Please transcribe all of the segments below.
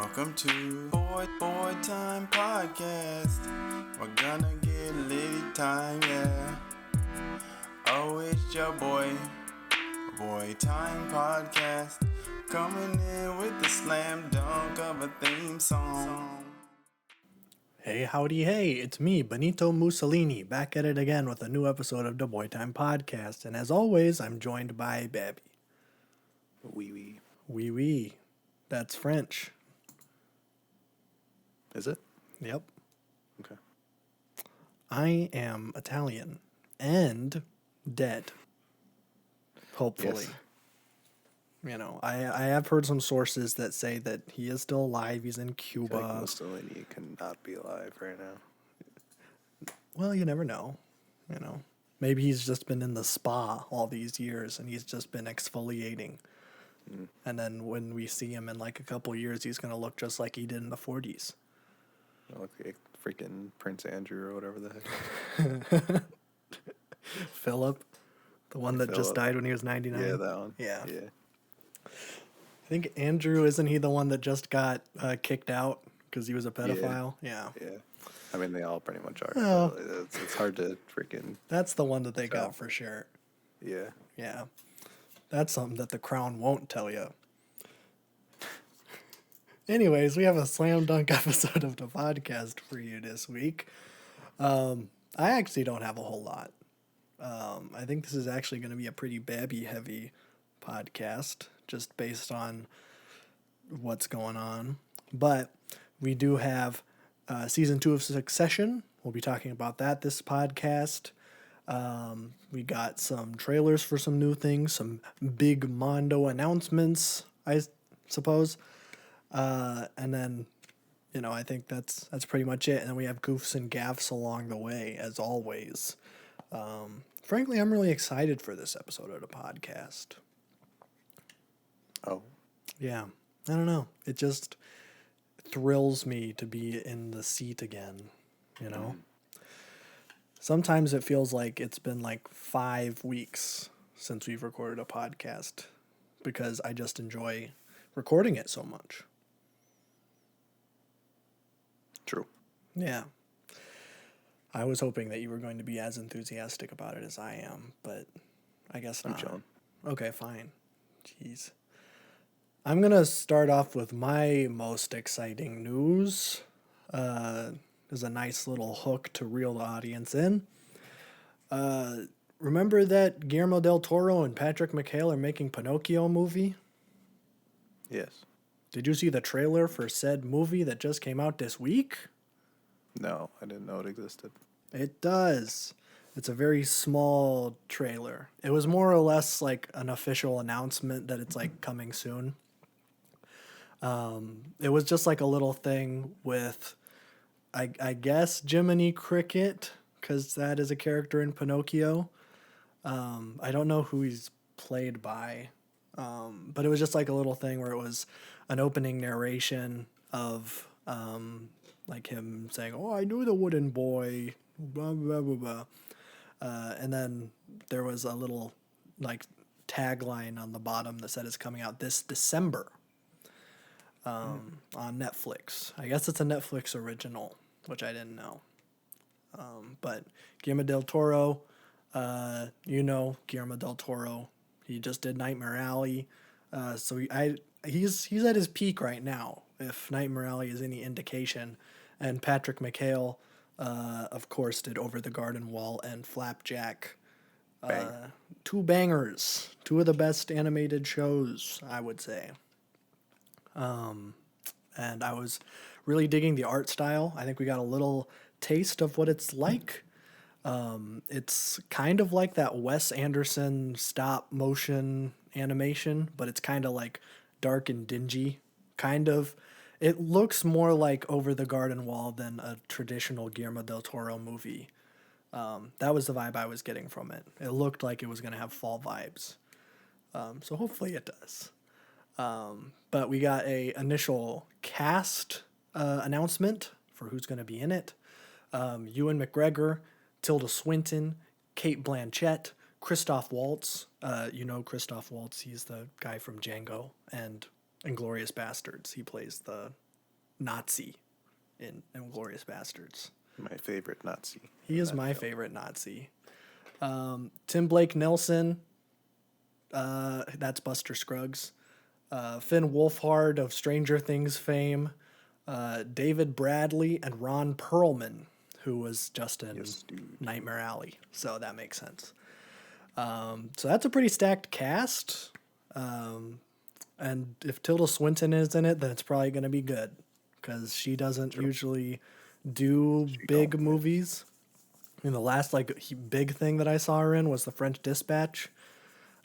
Welcome to Boy Time Podcast. We're gonna get litty time, yeah. Oh, it's your Boy Time Podcast. Coming in with the slam dunk of a theme song. Hey, howdy, hey, it's me, Benito Mussolini, back at it again with a new episode of the Boy Time Podcast. And as always, I'm joined by Babby. Oui. Oui, oui. That's French. Is it? Yep. Okay. I am Italian and dead. Hopefully. Yes. You know, I have heard some sources that say that he is still alive. He's in I Cuba. feel like Mussolini cannot be alive right now. Well, you never know. You know, maybe he's just been in the spa all these years and he's just been exfoliating. And then when we see him in like a couple years, he's going to look just like he did in the 40s. I look like freaking Prince Andrew or whatever the heck. Philip, the one that just Philip. died when he was 99. Yeah, that one. Yeah. Yeah. I think Andrew, isn't he the one that just got kicked out because he was a pedophile? Yeah. Yeah. I mean, they all pretty much are. Oh. It's hard to freaking. That's the one that they got for sure. Yeah. Yeah. That's something that the Crown won't tell you. Anyways, we have a slam dunk episode of the podcast for you this week. I actually don't have a whole lot. I think this is actually going to be a pretty Babby heavy podcast, just based on what's going on. But we do have season 2 of Succession. We'll be talking about that this podcast. We got some trailers for some new things, some big Mondo announcements, I suppose. And then, you know, I think that's pretty much it. And then we have goofs and gaffs along the way, as always. Frankly, I'm really excited for this episode of the podcast. Oh. Yeah, I don't know. It just thrills me to be in the seat again, you know? Sometimes it feels like it's been like 5 weeks since we've recorded a podcast because I just enjoy recording it so much. True. Yeah. I was hoping that you were going to be as enthusiastic about it as I am, but I guess not. I'm chilling. Okay, fine. Jeez. I'm going to start off with my most exciting news. There's a nice little hook to reel the audience in. Remember that Guillermo del Toro and Patrick McHale are making Pinocchio movie? Yes. Did you see the trailer for said movie that just came out this week? No, I didn't know it existed. It does. It's a very small trailer. It was more or less like an official announcement that it's like coming soon. It was just like a little thing with, I guess, Jiminy Cricket, because that is a character in Pinocchio. I don't know who he's played by, but it was just like a little thing where it was an opening narration of like him saying, "Oh, I knew the wooden boy," blah blah blah blah, and then there was a little like tagline on the bottom that said it's coming out this December on Netflix. I guess it's a Netflix original, which I didn't know. But Guillermo del Toro, Guillermo del Toro, he just did Nightmare Alley. So he's at his peak right now, if Nightmare Alley is any indication. And Patrick McHale, of course, did Over the Garden Wall and Flapjack. Bang. 2 bangers. 2 of the best animated shows, I would say. And I was really digging the art style. I think we got a little taste of what it's like. It's kind of like that Wes Anderson stop motion animation, but it's kind of like dark and dingy. Kind of. It looks more like Over the Garden Wall than a traditional Guillermo del Toro movie. That was the vibe I was getting from it. It looked like it was going to have fall vibes. So hopefully it does. But we got a initial cast announcement for who's going to be in it. Ewan McGregor, Tilda Swinton, Kate Blanchett, Christoph Waltz. Christoph Waltz, he's the guy from Django and Inglourious Bastards. He plays the Nazi in Inglourious Bastards. My favorite Nazi. He is my favorite Nazi. Tim Blake Nelson, that's Buster Scruggs. Finn Wolfhard of Stranger Things fame. David Bradley and Ron Perlman, who was just in Nightmare Alley. So that makes sense. So that's a pretty stacked cast. And if Tilda Swinton is in it, then it's probably going to be good. Because she doesn't usually do big movies. I mean, the last big thing that I saw her in was The French Dispatch.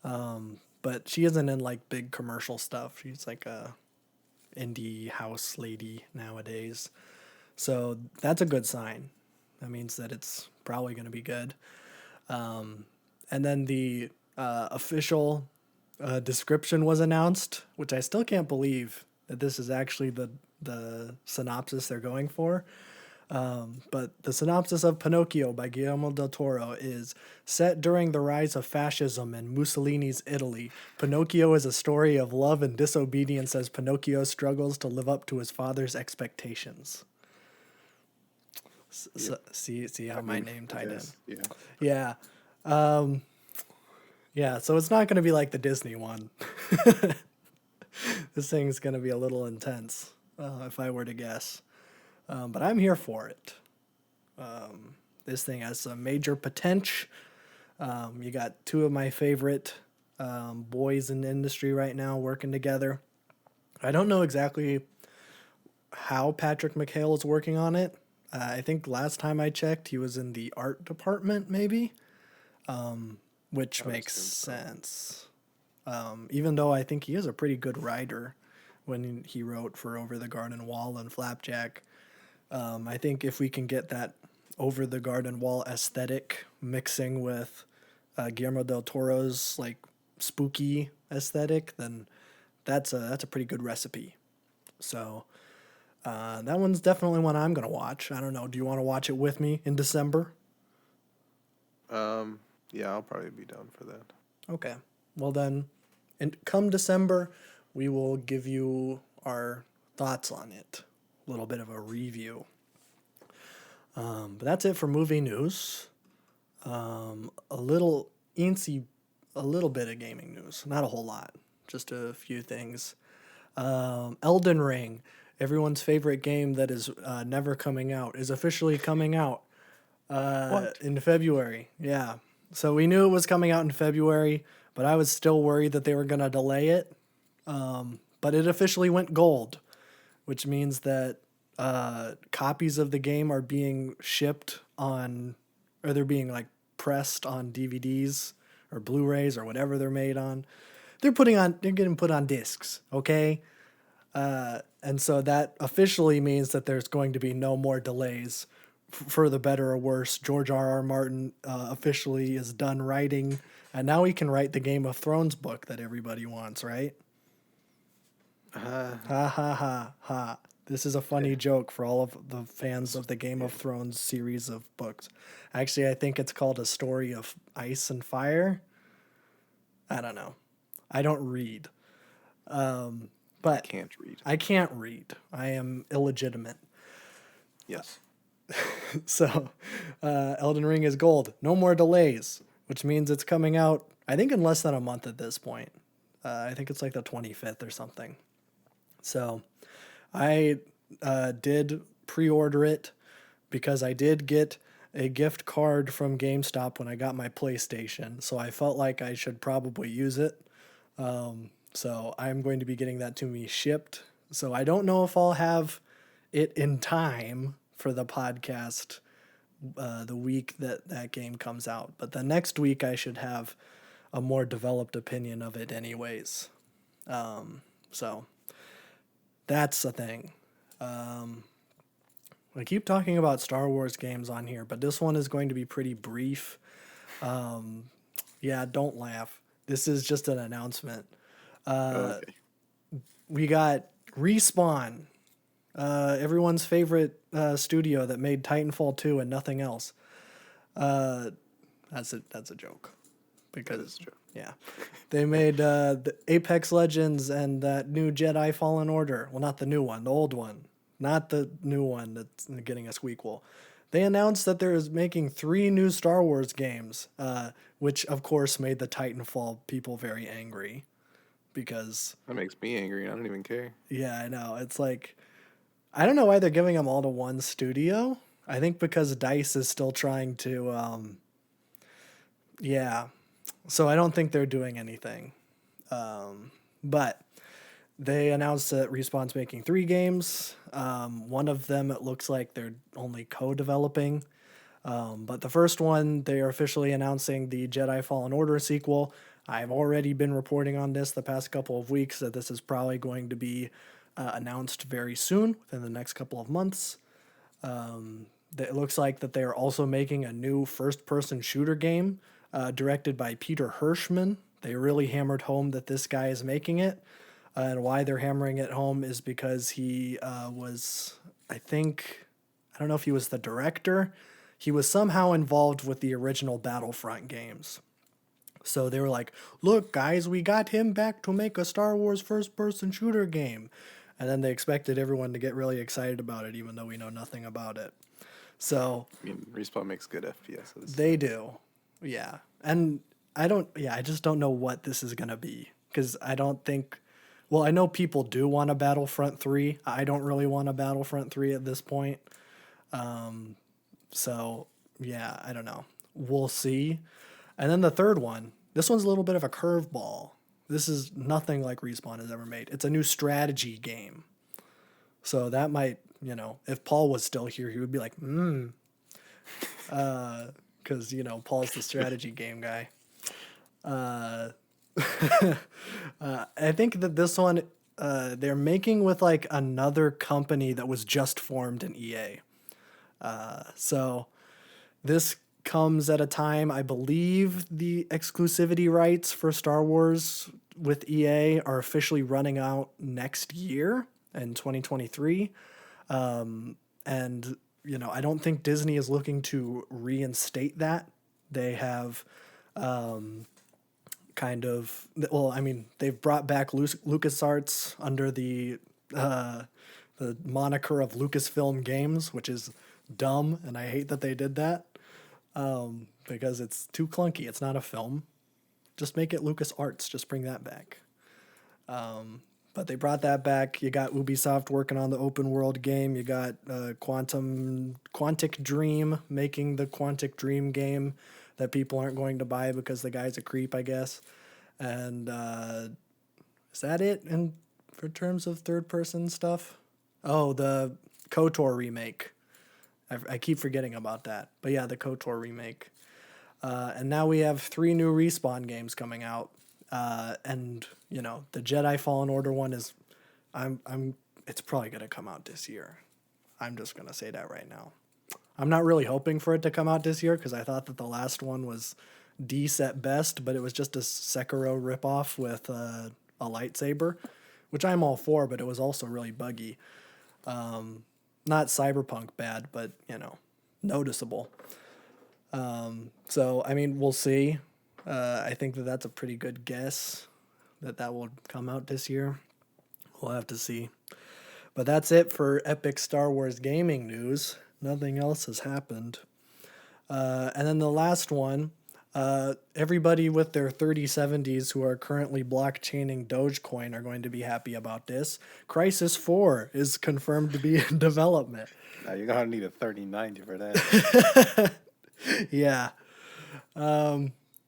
But she isn't in big commercial stuff. She's like a indie house lady nowadays. So that's a good sign. That means that it's probably going to be good. And then the official description was announced, which I still can't believe that this is actually the synopsis they're going for. But the synopsis of Pinocchio by Guillermo del Toro is set during the rise of fascism in Mussolini's Italy. Pinocchio is a story of love and disobedience as Pinocchio struggles to live up to his father's expectations. See how my name tied in. Yeah. Yeah, so it's not going to be like the Disney one. This thing's going to be a little intense, if I were to guess. But I'm here for it. This thing has some major potential. You got two of my favorite boys in the industry right now working together. I don't know exactly how Patrick McHale is working on it. I think last time I checked, he was in the art department, maybe, which makes sense. Even though I think he is a pretty good writer when he wrote for Over the Garden Wall and Flapjack. I think if we can get that Over the Garden Wall aesthetic mixing with Guillermo del Toro's spooky aesthetic, then that's a pretty good recipe. So that one's definitely one I'm gonna watch. I don't know. Do you want to watch it with me in December? Yeah, I'll probably be down for that. Okay. Well then, and come December, we will give you our thoughts on it. A little bit of a review. But that's it for movie news. A little bit of gaming news. Not a whole lot. Just a few things. Elden Ring, everyone's favorite game that is never coming out, is officially coming out in February. Yeah. So we knew it was coming out in February, but I was still worried that they were going to delay it. But it officially went gold, which means that copies of the game are being shipped on, or they're being pressed on DVDs or Blu-rays or whatever they're made on. They're getting put on discs, okay? And so that officially means that there's going to be no more delays. For the better or worse, George R.R. Martin officially is done writing, and now he can write the Game of Thrones book that everybody wants, right? Ha ha ha ha. This is a funny joke for all of the fans of the Game of Thrones series of books. Actually, I think it's called A Story of Ice and Fire. I don't know. I don't read. But I can't read. I am illegitimate. Yes. So, Elden Ring is gold. No more delays, which means it's coming out, I think, in less than a month at this point. I think it's the 25th or something. So, I did pre-order it because I did get a gift card from GameStop when I got my PlayStation. So, I felt like I should probably use it. So, I'm going to be getting that to me shipped. So, I don't know if I'll have it in time for the podcast the week that game comes out. But the next week I should have a more developed opinion of it anyways. So that's a thing. I keep talking about Star Wars games on here, but this one is going to be pretty brief. Yeah, don't laugh. This is just an announcement. Okay. We got Respawn. Everyone's favorite studio that made Titanfall 2 and nothing else. That's a joke. Because yeah, they made the Apex Legends and that new Jedi Fallen Order. Well, not the new one, the old one. not the new one that's getting a squeakquel. They announced that they're making 3 new Star Wars games, which of course made the Titanfall people very angry because, That makes me angry. I don't even care. yeah, I know. It's like, I don't know why they're giving them all to one studio. I think because DICE is still trying to, yeah. So I don't think they're doing anything. But they announced that Respawn's making 3 games. One of them, it looks like they're only co-developing. But the first one, they are officially announcing the Jedi Fallen Order sequel. I've already been reporting on this the past couple of weeks that this is probably going to be announced very soon, within the next couple of months. It looks like that they are also making a new first-person shooter game directed by Peter Hirschman. They really hammered home that this guy is making it. And why they're hammering it home is because he was, I don't know if he was the director. He was somehow involved with the original Battlefront games. So they were like, look, guys, we got him back to make a Star Wars first-person shooter game. And then they expected everyone to get really excited about it, even though we know nothing about it. So I mean, Respawn makes good FPSs. they do. Yeah. And I just don't know what this is going to be. Because I don't think, well, I know people do want a Battlefront 3. I don't really want a Battlefront 3 at this point. So, yeah, I don't know. We'll see. And then the third one, this one's a little bit of a curveball. This is nothing like Respawn has ever made. It's a new strategy game. So that might, if Paul was still here, he would be like, because, Paul's the strategy game guy. I think that this one, they're making with like another company that was just formed in EA. So this comes at a time, I believe the exclusivity rights for Star Wars with EA are officially running out next year in 2023. And, I don't think Disney is looking to reinstate that. They have they've brought back LucasArts under the moniker of Lucasfilm Games, which is dumb, and I hate that they did that. Because it's too clunky. It's not a film. Just make it LucasArts. Just bring that back. But they brought that back. You got Ubisoft working on the open world game. You got Quantic Dream making the Quantic Dream game that people aren't going to buy because the guy's a creep, I guess. And is that it for terms of third-person stuff? Oh, the KOTOR remake. I keep forgetting about that. But yeah, the KOTOR remake. And now we have 3 new Respawn games coming out. And, the Jedi Fallen Order one is, it's probably going to come out this year. I'm just going to say that right now. I'm not really hoping for it to come out this year because I thought that the last one was decent at best, but it was just a Sekiro ripoff with a lightsaber, which I'm all for, but it was also really buggy. Not cyberpunk bad, but, noticeable. So, we'll see. I think that that's a pretty good guess that will come out this year. We'll have to see. But that's it for epic Star Wars gaming news. Nothing else has happened. And then the last one, everybody with their 3070s who are currently blockchaining Dogecoin are going to be happy about this. Crysis 4 is confirmed to be in development. Now you're going to need a 3090 for that. Yeah.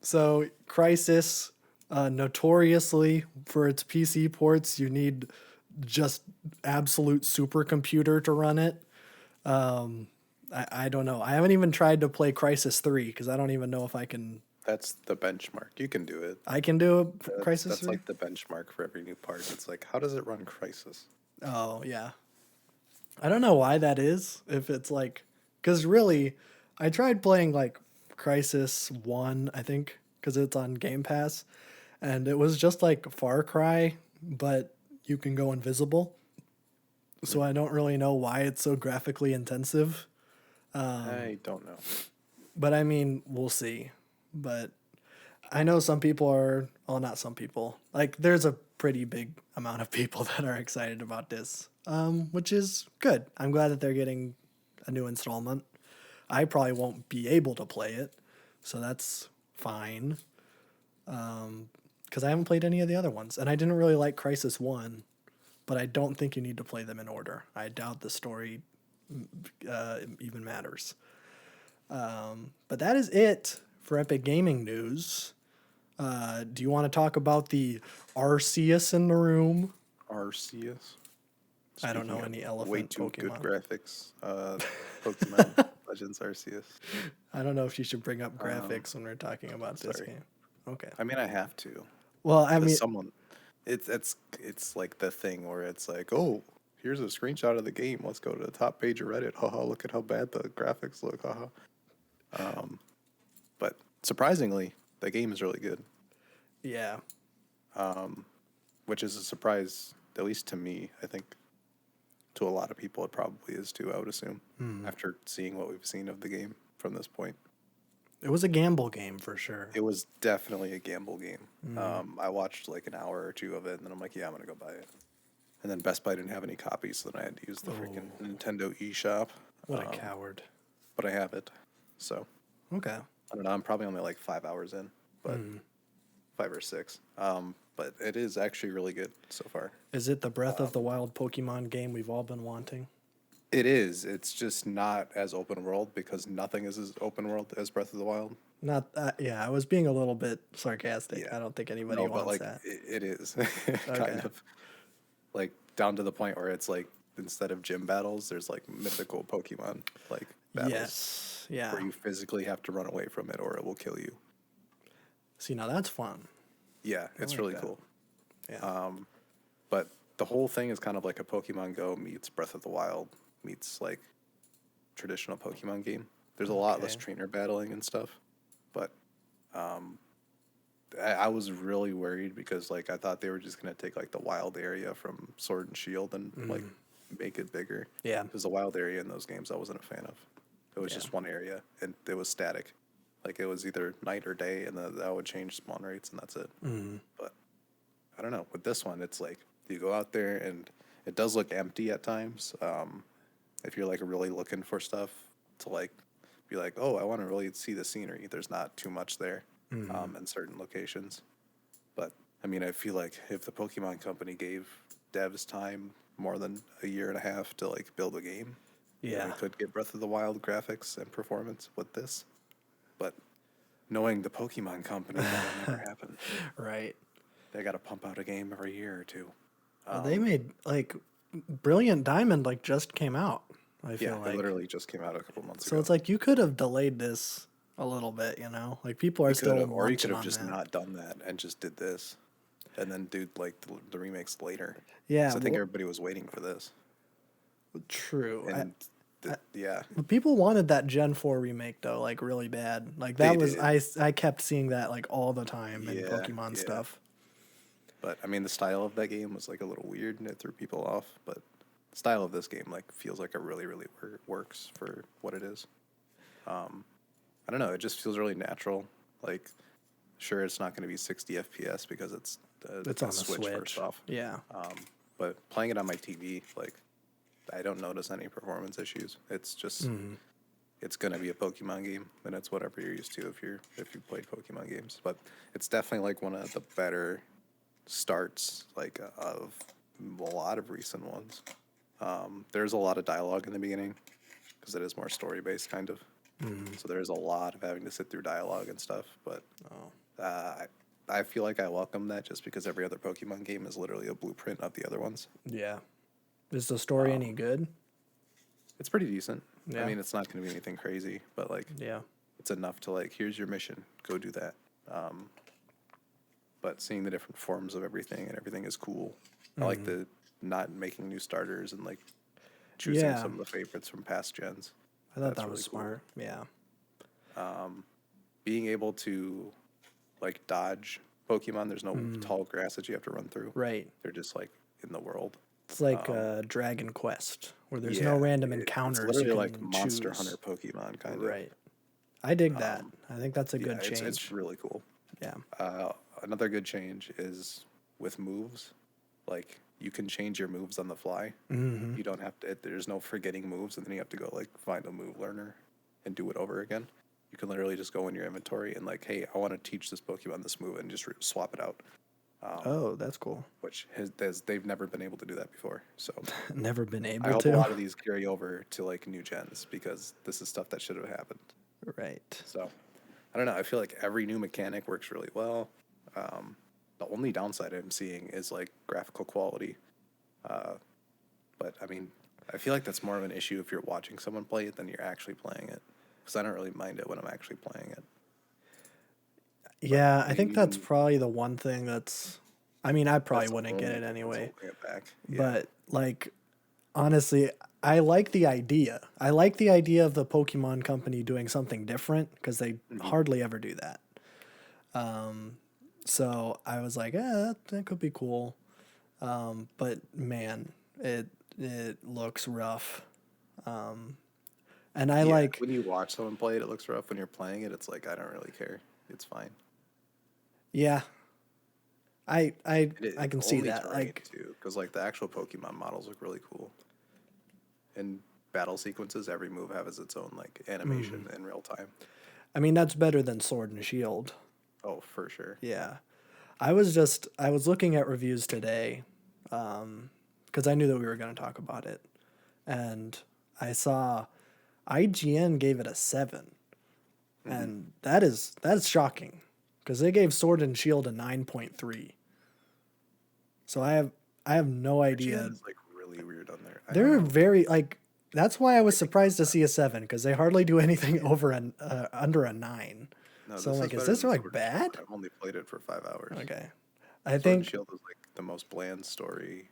So Crysis, notoriously for its PC ports, you need just absolute supercomputer to run it. I don't know. I haven't even tried to play Crysis 3 because I don't even know if I can. That's the benchmark. You can do it. I can do a Crysis 3? That's like the benchmark for every new part. It's like, how does it run Crysis? Oh, yeah. I don't know why that is. If it's like, because really, I tried playing like Crysis 1, I think, because it's on Game Pass, and it was just like Far Cry, but you can go invisible. So I don't really know why it's so graphically intensive. I don't know. But we'll see. But I know some people are, well, not some people. Like, there's a pretty big amount of people that are excited about this. which is good. I'm glad that they're getting a new installment. I probably won't be able to play it, so that's fine. Because I haven't played any of the other ones, and I didn't really like Crisis 1, but I don't think you need to play them in order. I doubt the story even matters. But that is it for Epic Gaming news. Do you want to talk about the Arceus in the room? Arceus. I don't know Speaking any of elephant way too good Pokemon. graphics. Pokemon Legends Arceus. I don't know if you should bring up graphics when we're talking about this sorry. game. Okay. I mean, I have to. Well, I 'Cause mean, someone, it's like the thing where it's like, oh, here's a screenshot of the game. Let's go to the top page of Reddit. Haha, look at how bad the graphics look. Haha. But surprisingly, the game is really good, yeah. which is a surprise, at least to me. I think to a lot of people, it probably is too. I would assume after seeing what we've seen of the game from this point. It was a gamble game for sure. It was definitely a gamble game. I watched like an hour or two of it, and then I'm like, yeah, I'm gonna go buy it. And then Best Buy didn't have any copies, so then I had to use the freaking Nintendo eShop. What a coward. But I have it, so Okay. I don't know. I'm probably only like 5 hours in, but 5 or 6. But it is actually really good so far. Is it the Breath of the Wild Pokemon game we've all been wanting? It is. It's just not as open world because nothing is as open world as Breath of the Wild. Not yeah, I was being a little bit sarcastic. Yeah. I don't think anybody No, wants but like that. it is kind of like down to the point where it's like instead of gym battles, there's like mythical Pokemon like battles Yes. Yeah. where you physically have to run away from it or it will kill you. See, now that's fun. Yeah, it's like really that. cool. Yeah. But the whole thing is kind of like a Pokemon Go meets Breath of the Wild meets like traditional Pokemon game. There's a lot less Okay. trainer battling and stuff, but I was really worried because like I thought they were just gonna take like the wild area from Sword and Shield and like make it bigger. Yeah. Because the wild area in those games I wasn't a fan of. It was just one area and it was static. Like it was either night or day, and that would change spawn rates, and that's it. But I don't know. With this one, it's like you go out there, and it does look empty at times. If you're like really looking for stuff to like be like, oh, I want to really see the scenery. There's not too much there in certain locations. But I mean, I feel like if the Pokemon Company gave devs time more than a year and a half to like build a game, then Yeah. we could get Breath of the Wild graphics and performance with this. But knowing the Pokemon Company, that will never happen. Right. They got to pump out a game every year or two. Well, they made like Brilliant Diamond like just came out. I feel Yeah, like it literally just came out a couple months so ago. it's like you could have delayed this a little bit, you know? Like people are You still could've- or you munching could have on just that. not done that and just did this, and then do like the remakes later. Yeah, 'Cause I think well- everybody was waiting for this, True. and yeah, But people wanted that Gen 4 remake though, like really bad. Like that They was did. I kept seeing that like all the time in Yeah, Pokemon yeah. stuff. But I mean, the style of that game was like a little weird, and it threw people off. But the style of this game like feels like it really, really works for what it is. I don't know. It just feels really natural. Like, sure, it's not going to be 60 FPS because it's It's a on the Switch. first off. Yeah. But playing it on my TV, like, I don't notice any performance issues. It's just, it's gonna be a Pokemon game, and it's whatever you're used to if you played Pokemon games. But it's definitely like one of the better starts, like of a lot of recent ones. There's a lot of dialogue in the beginning because it is more story based, kind of. So there's a lot of having to sit through dialogue and stuff. But I feel like I welcome that just because every other Pokemon game is literally a blueprint of the other ones. Yeah. Is the story any good? It's pretty decent. Yeah. I mean, it's not going to be anything crazy, but like Yeah. it's enough to like, here's your mission, go do that. But seeing the different forms of everything and everything is cool. I like the not making new starters and like choosing Yeah. some of the favorites from past gens. I thought That's that was really cool. smart. Yeah. Being able to like dodge Pokemon, there's no tall grass that you have to run through. Right. They're just like in the world. It's like Dragon Quest, where there's no Yeah, random it's encounters. literally you like can Monster choose. Hunter Pokemon kind of. Right. I dig that. I think that's a good Yeah, change. it's really cool. Yeah. Another good change is with moves. Like you can change your moves on the fly. You don't have to. There's no forgetting moves, and then you have to go like find a move learner and do it over again. You can literally just go in your inventory and like, hey, I want to teach this Pokemon this move, and just swap it out. Oh, that's cool. Which they've never been able to do that before. So Never been I able hope to. a lot of these carry over to like new gens because this is stuff that should have happened. Right. So I don't know. I feel like every new mechanic works really well. The only downside I'm seeing is like graphical quality. But I mean, I feel like that's more of an issue if you're watching someone play it than you're actually playing it. Because I don't really mind it when I'm actually playing it. Yeah, I think that's probably the one thing that's. I mean, I probably That's the wouldn't get only it thing that's anyway. holding it back. Yeah. But like, honestly, I like the idea. I like the idea of the Pokemon Company doing something different because they hardly ever do that. So I was like, that could be cool. But man, it looks rough. And I Yeah, like, when you watch someone play it, it looks rough. When you're playing it, it's like I don't really care. It's fine. yeah, I It can see only that. terrain, Like, too, because like the actual Pokemon models look really cool. In battle sequences, every move has its own like animation in real time. I mean, that's better than Sword and Shield. Oh, for sure. Yeah. I was looking at reviews today, because I knew that we were going to talk about it, and I saw IGN gave it a 7, and that's shocking, because they gave Sword and Shield a 9.3. So I have no idea. It's like really weird on there. I They're don't know. very like. That's why I was surprised to see a 7, because they hardly do anything over under a 9. No, So I'm like, is better this than like Sword and bad? Shield. I've only played it for 5 hours. Okay, I Sword and think Shield was like the most bland story.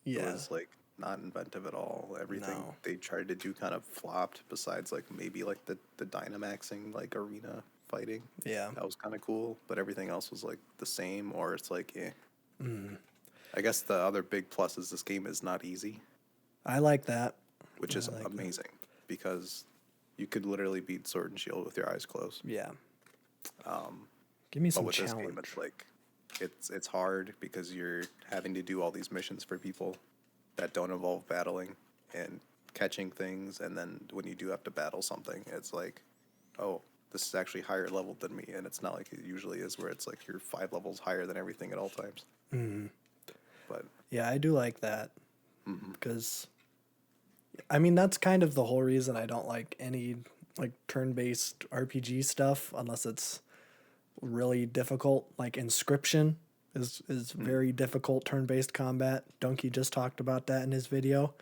It yeah. was like not inventive at all. Everything No. they tried to do kind of flopped. Besides like maybe like the Dynamaxing like arena fighting. Yeah. That was kind of cool, but everything else was like the same, or it's like I guess the other big plus is this game is not easy, I like that. which is like that. amazing because you could literally beat Sword and Shield with your eyes closed. Yeah. Give me But some with this game, challenge. it's like it's hard because you're having to do all these missions for people that don't involve battling and catching things, and then when you do have to battle something, it's like, oh, this is actually higher level than me, and it's not like it usually is, where it's like you're 5 levels higher than everything at all times. But Yeah, I do like that. Because, I mean, that's kind of the whole reason I don't like any like turn-based RPG stuff unless it's really difficult. Like Inscription is very difficult turn-based combat. Donkey just talked about that in his video.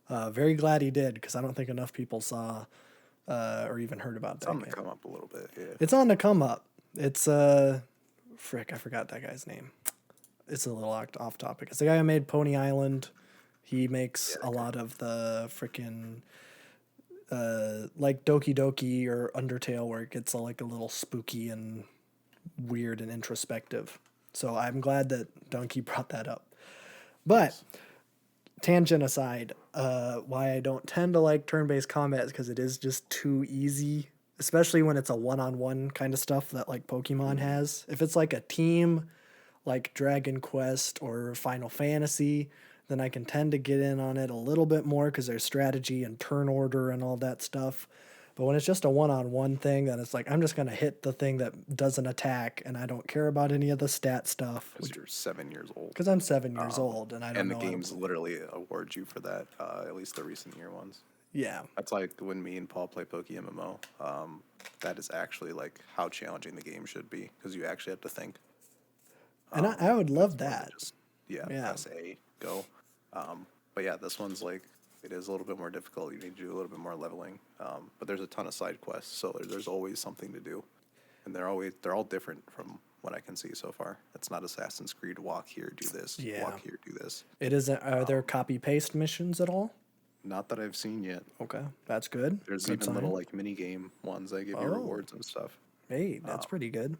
Very glad he did, because I don't think enough people saw or even heard about it's that on the game. come up a little bit. Yeah. It's on the come up. It's frick, I forgot that guy's name. It's a little off topic. It's the guy who made Pony Island. He makes a lot of the freaking like Doki Doki or Undertale, where it gets like a little spooky and weird and introspective. So I'm glad that Donkey brought that up. But tangent aside, why I don't tend to like turn-based combat is because it is just too easy, especially when it's a one-on-one kind of stuff that like Pokemon has. If it's like a team, like Dragon Quest or Final Fantasy, then I can tend to get in on it a little bit more because there's strategy and turn order and all that stuff. But when it's just a one-on-one thing, then it's like I'm just going to hit the thing that does an attack, and I don't care about any of the stat stuff. Because you're 7 years old. Because I'm 7 years old, and I don't And the know how to games play. literally award you for that, at least the recent year ones. Yeah. That's like when me and Paul play PokeMMO. That is actually like how challenging the game should be, because you actually have to think. And I would love more than that. just, Yeah. press A, go. But yeah, this one's like, it is a little bit more difficult. You need to do a little bit more leveling. But there's a ton of side quests, so there's always something to do. And they're all different from what I can see so far. It's not Assassin's Creed, walk here, do this, Yeah. walk here, do this. It isn't. Are there copy-paste missions at all? Not that I've seen yet. Okay, that's good. There's Good even sign. little like mini game ones that give you rewards and stuff. Hey, that's pretty good.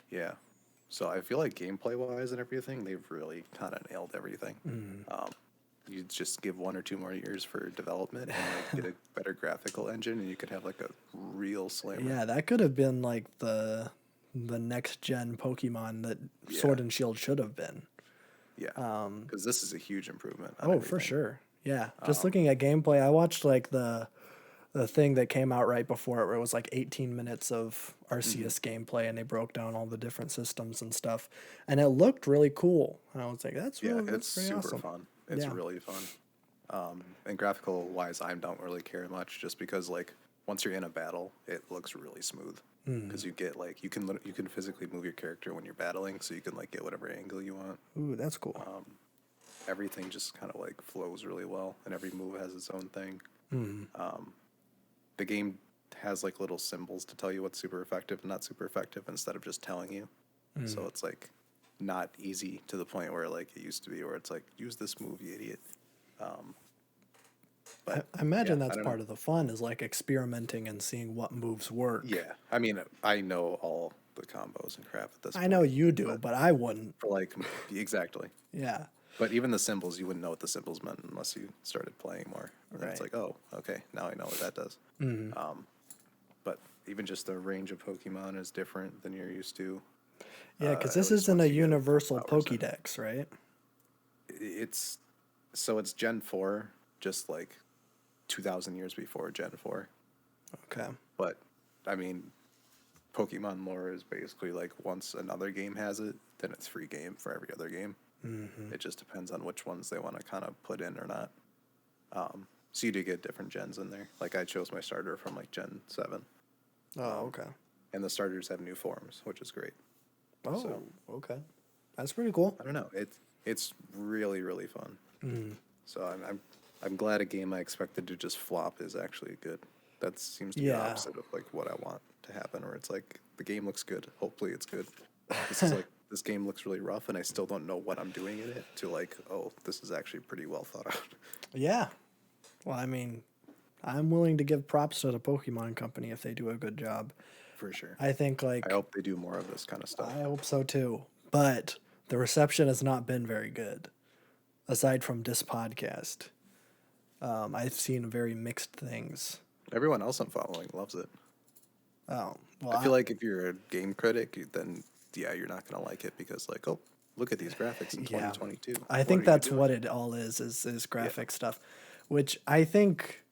Yeah. So I feel like gameplay wise and everything, they've really kind of nailed everything. You just give 1 or 2 more years for development and like get a better graphical engine, and you could have like a real slammer. Yeah, that could have been like the next gen Pokemon that Sword and Shield should have been. Yeah, because this is a huge improvement on Oh, for everything. sure. Yeah. Just looking at gameplay, I watched like the thing that came out right before it, where it was like 18 minutes of Arceus gameplay, and they broke down all the different systems and stuff, and it looked really cool. And I was like, Yeah, that's it's pretty super awesome. fun. It's Yeah. really fun. And graphical wise, I don't really care much, just because like once you're in a battle, it looks really smooth. Because you get like you can physically move your character when you're battling, so you can like get whatever angle you want. Ooh, that's cool. Everything just kind of like flows really well, and every move has its own thing. The game has like little symbols to tell you what's super effective and not super effective instead of just telling you. So it's like not easy to the point where like it used to be, where it's like use this move, you idiot. But I imagine yeah, I that's don't part know. of the fun, is like experimenting and seeing what moves work. Yeah, I mean, I know all the combos and crap at this I point. know you do, but but I wouldn't. for like exactly. Yeah. But even the symbols, you wouldn't know what the symbols meant unless you started playing more. And then it's Right. like, oh, okay, now I know what that does. But even just the range of Pokemon is different than you're used to. Yeah, because At this least isn't a once you get full universal powers in. Pokédex, right? It's it's Gen 4, just like 2,000 years before Gen 4. Okay. But I mean, Pokemon lore is basically like once another game has it, then it's free game for every other game. It just depends on which ones they want to kind of put in or not. So you do get different gens in there. Like I chose my starter from like Gen 7, Oh, okay. and the starters have new forms, which is great. Oh, So okay. That's pretty cool. I don't know. It's really really fun. So I'm glad a game I expected to just flop is actually good. That seems to be the Yeah. opposite of like what I want to happen, where it's like the game looks good. Hopefully it's good. This is like this game looks really rough, and I still don't know what I'm doing in it. To like, oh, this is actually pretty well thought out. Yeah. Well, I mean, I'm willing to give props to the Pokemon Company if they do a good job. For sure. I think, like, I hope they do more of this kind of stuff. I hope so too. But the reception has not been very good, aside from this podcast. I've seen very mixed things. Everyone else I'm following loves it. Oh, well, I feel like if you're a game critic, then yeah, you're not gonna like it because like, oh, look at these graphics in yeah. 2022. I What think are you that's doing? what it all is graphic stuff, which I think,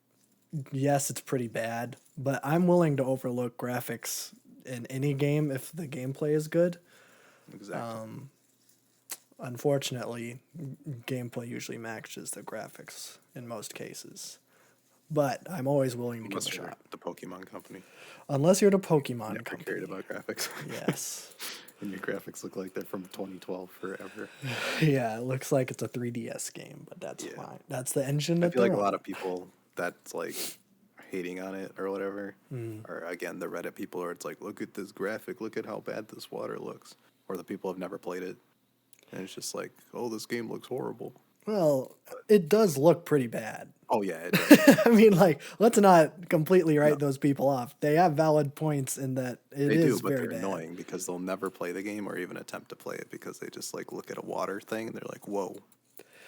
yes, it's pretty bad, but I'm willing to overlook graphics in any game if the gameplay is good. Exactly. Unfortunately, gameplay usually matches the graphics in most cases. But I'm always willing to give Unless it a you're shot. the Pokemon company. Unless you're the Pokemon Never company. cared about graphics. Yes. And your graphics look like they're from 2012 forever. Yeah, it looks like it's a 3DS game, but that's Yeah. fine. That's the engine I that feel like they're a lot on. of people that's like hating on it or whatever, or again the Reddit people, or it's like, look at this graphic, look at how bad this water looks, or the people have never played it, and it's just like, oh, this game looks horrible. Well, it does look pretty bad. Oh yeah, it does. I mean, like, let's not completely No. write those people off. They have valid points in that it They do, is but very they're bad. annoying because they'll never play the game or even attempt to play it because they just like look at a water thing and they're like, whoa,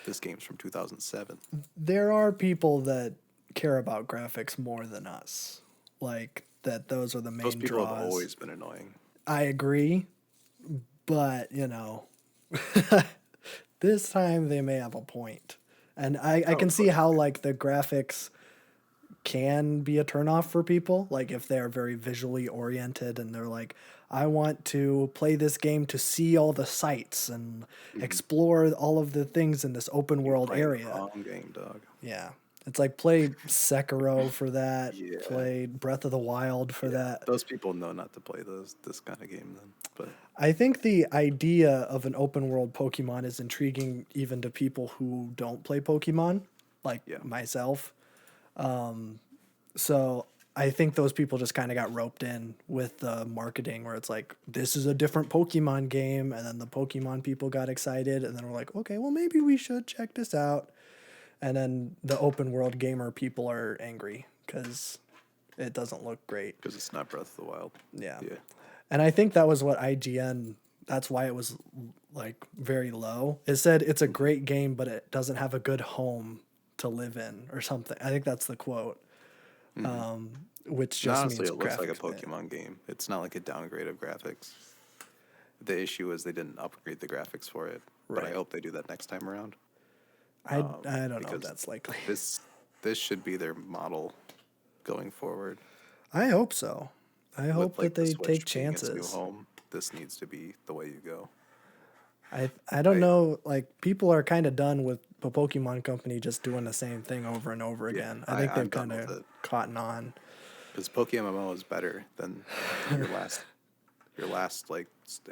this game's from 2007. There are people that care about graphics more than us. Like, that those are the main Those people draws. have always been annoying. I agree, but, this time they may have a point. And I can of see course. how, like, the graphics can be a turnoff for people. Like, if they're very visually oriented and they're like, I want to play this game to see all the sights and explore all of the things in this open world Playing the area. wrong game, dog. Yeah. It's like play Sekiro for that, Yeah. play Breath of the Wild for that. Those people know not to play this kind of game then. But I think the idea of an open world Pokemon is intriguing even to people who don't play Pokemon, like Yeah. myself. So I think those people just kind of got roped in with the marketing where it's like, this is a different Pokemon game. And then the Pokemon people got excited. And then we're like, okay, well, maybe we should check this out. And then the open world gamer people are angry because it doesn't look great. because it's not Breath of the Wild. Yeah. Yeah. And I think that was what IGN, that's why it was like very low. It said it's a great game, but it doesn't have a good home to live in or something. I think that's the quote. Which just Honestly, means it looks like a graphics bad. Pokemon game. It's not like a downgrade of graphics. The issue is they didn't upgrade the graphics for it. but I Right. hope they do that next time around. I don't know if Because that's likely. this should be their model going forward. I hope so. I hope With like that the they Switch take being its new chances. home, this needs to be the way you go. I don't I know, like people are kind of done with the Pokemon Company just doing the same thing over and over Yeah, again. I think I'm they've done kind with of it caught on. because PokeMMO is better than your last like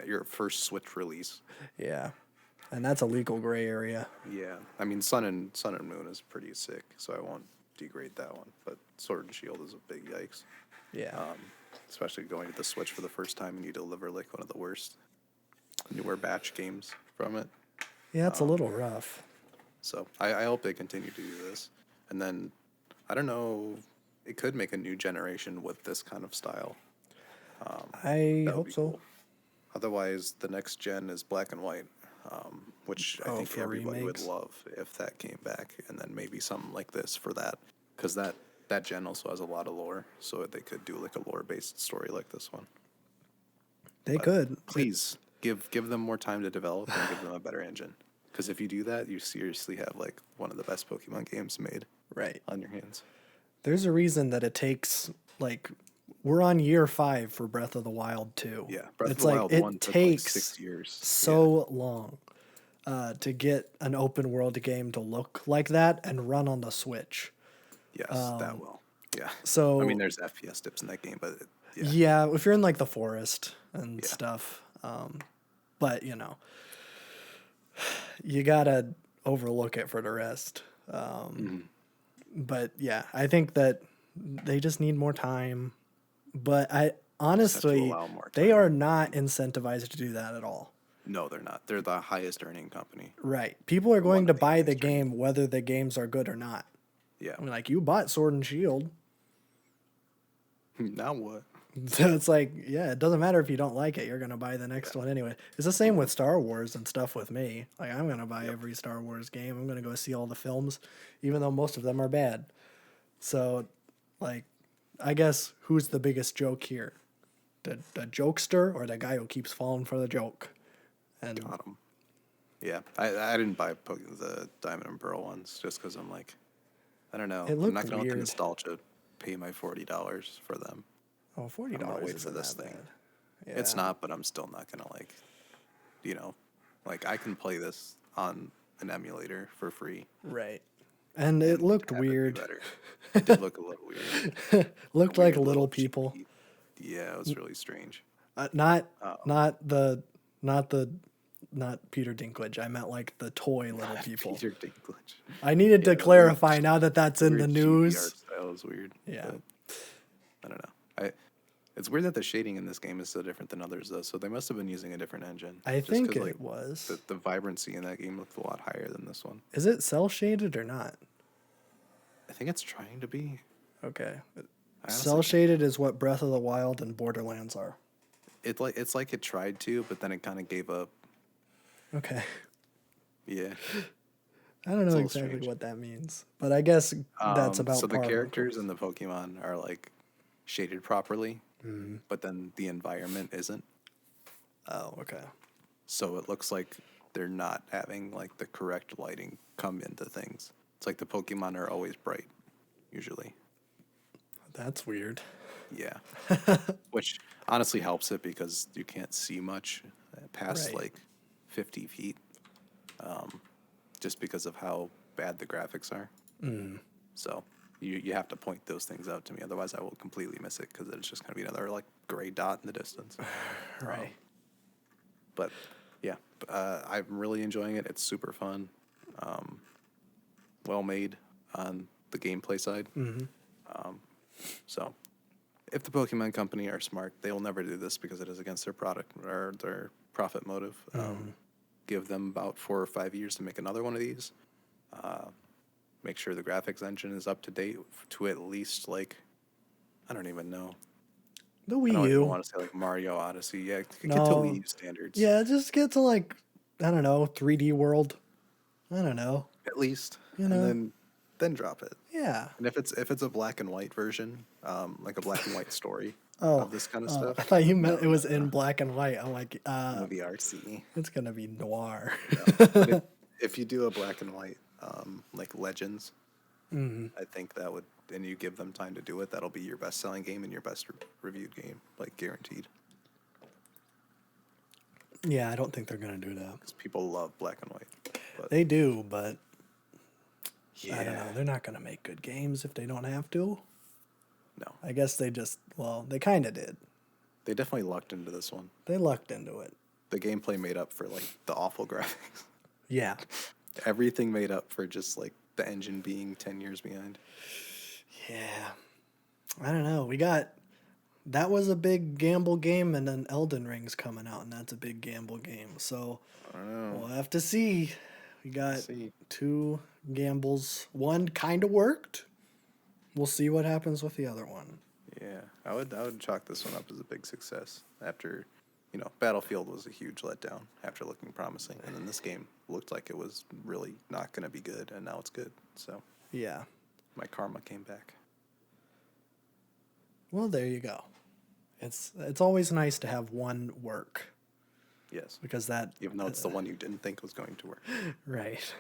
your first Switch release. Yeah. And that's a legal gray area. Yeah, I mean Sun and Moon is pretty sick, so I won't degrade that one. But Sword and Shield is a big yikes, Yeah. especially going to the Switch for the first time and you deliver like one of the worst newer batch games from it. Yeah, it's a little rough. So I hope they continue to do this, and then I don't know, it could make a new generation with this kind of style. I That would hope be so. cool. Otherwise, the next gen is black and white, which I Oh, think for everybody would remakes? love if that came back, and then maybe something like this for that, because that gen also has a lot of lore, so they could do like a lore-based story like this one. They But could. please give them more time to develop and give them a better engine, because if you do that, you seriously have like one of the best Pokemon games made Right. on your hands. There's a reason that it takes, like, we're on year 5 for Breath of the Wild 2. Yeah, Breath of It's the like Wild it 1 took like takes 6 years. so long to get an open world game to look like that and run on the Switch. Yes, that will. Yeah. So I mean, there's FPS dips in that game, but yeah. yeah, if you're in like the forest and Yeah. stuff, but you gotta overlook it for the rest. But yeah, I think that they just need more time. But I honestly, allow more they time. are not incentivized to do that at all. No, they're not. They're the highest earning company. Right. People are going One to of the buy the highest earning. game whether the games are good or not. Yeah. I mean, like, you bought Sword and Shield. Now what? So it's like, yeah, it doesn't matter if you don't like it. You're going to buy the next one anyway. It's the same with Star Wars and stuff with me. Like, I'm going to buy every Star Wars game. I'm going to go see all the films, even though most of them are bad. So, like, I guess who's the biggest joke here? The jokester or the guy who keeps falling for the joke? And Got 'em. Yeah, I didn't buy the Diamond and Pearl ones just because I'm like, I don't know. It I'm looked not gonna let the weird. nostalgia pay my $40 for them. oh, $40 I'm gonna wait isn't for this that thing. bad. It's Yeah. not, but I'm still not gonna like, like I can play this on an emulator for free. Right. And it looked Have it be weird. better. It did look a little weird. Looked A like weird little people. chibi- Yeah, it was really strange. Not Peter Dinklage. I meant like the toy little people. Peter Dinklage. I needed to Yeah, clarify now that that's in the Weird chibi news. art style is weird. Yeah. but I don't know. It's weird that the shading in this game is so different than others, though. So they must have been using a different engine. I just think 'cause, it like, was. the vibrancy in that game looked a lot higher than this one. Is it cell shaded or not? I think it's trying to be. Okay. honestly Cell shaded is what Breath of the Wild and Borderlands are. It's like it tried to, but then it kind of gave up. Okay. Yeah. I don't know a little exactly strange. what that means, but I guess that's about So the par for characters and the Pokemon are like shaded properly, Mm-hmm. but then the environment isn't. Oh, okay. So it looks like they're not having like the correct lighting come into things. It's like the Pokemon are always bright, usually. That's weird. Yeah. Which honestly helps it because you can't see much past Right. like 50 feet, just because of how bad the graphics are. So you have to point those things out to me. Otherwise, I will completely miss it because it's just going to be another like gray dot in the distance. Right. But yeah, I'm really enjoying it. It's super fun. Well made on the gameplay side. So if the Pokemon Company are smart, they will never do this because it is against their product or their profit motive. Give them about 4 or 5 years to make another one of these. Make sure the graphics engine is up to date to at least like, I don't even know. The I Wii don't even U. want to say like Mario Odyssey. Yeah, get to No. Wii U standards. Yeah, just get to like, I don't know, 3D World. I don't know. At least. You know. And then drop it. Yeah, Yeah. And if it's a black and white version, like a black and white story Oh, of this kind of I stuff, thought you meant no, it was no, in black and white. I'm like, movie artsy. it's gonna be noir. No, but if you do a black and white, like Legends, I think that would, and you give them time to do it, that'll be your best selling game and your best reviewed game, like guaranteed. Yeah, I don't think they're gonna do that. Because people love black and white. But They do, but yeah, I don't know. They're not gonna make good games if they don't have to. no, I guess they they kind of did. they definitely lucked into this one. They lucked into it. The gameplay made up for like the awful graphics. Yeah. Everything made up for just like the engine being 10 years behind. Yeah. I don't know. That was a big gamble game, and then Elden Ring's coming out, and that's a big gamble game. So I don't know. we'll have to see. We got See. 2 gambles. One kind of worked. We'll see what happens with the other one. Yeah, I would chalk this one up as a big success. After, Battlefield was a huge letdown after looking promising, and then this game looked like it was really not going to be good, and now it's good. So Yeah. my karma came back. Well, there you go. It's always nice to have one work, Yes, because that even though it's the one you didn't think was going to work. right.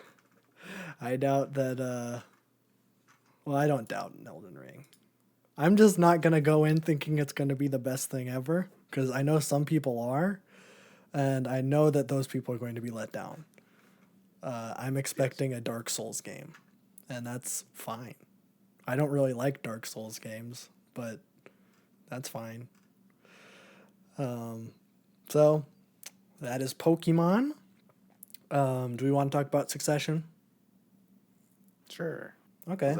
I doubt that. Well, I don't doubt an Elden Ring. I'm just not gonna go in thinking it's gonna be the best thing ever, because I know some people are, and I know that those people are going to be let down. I'm expecting a Dark Souls game, and that's fine. I don't really like Dark Souls games, but that's fine. So that is Pokemon. Do we want to talk about Succession? Sure. Okay.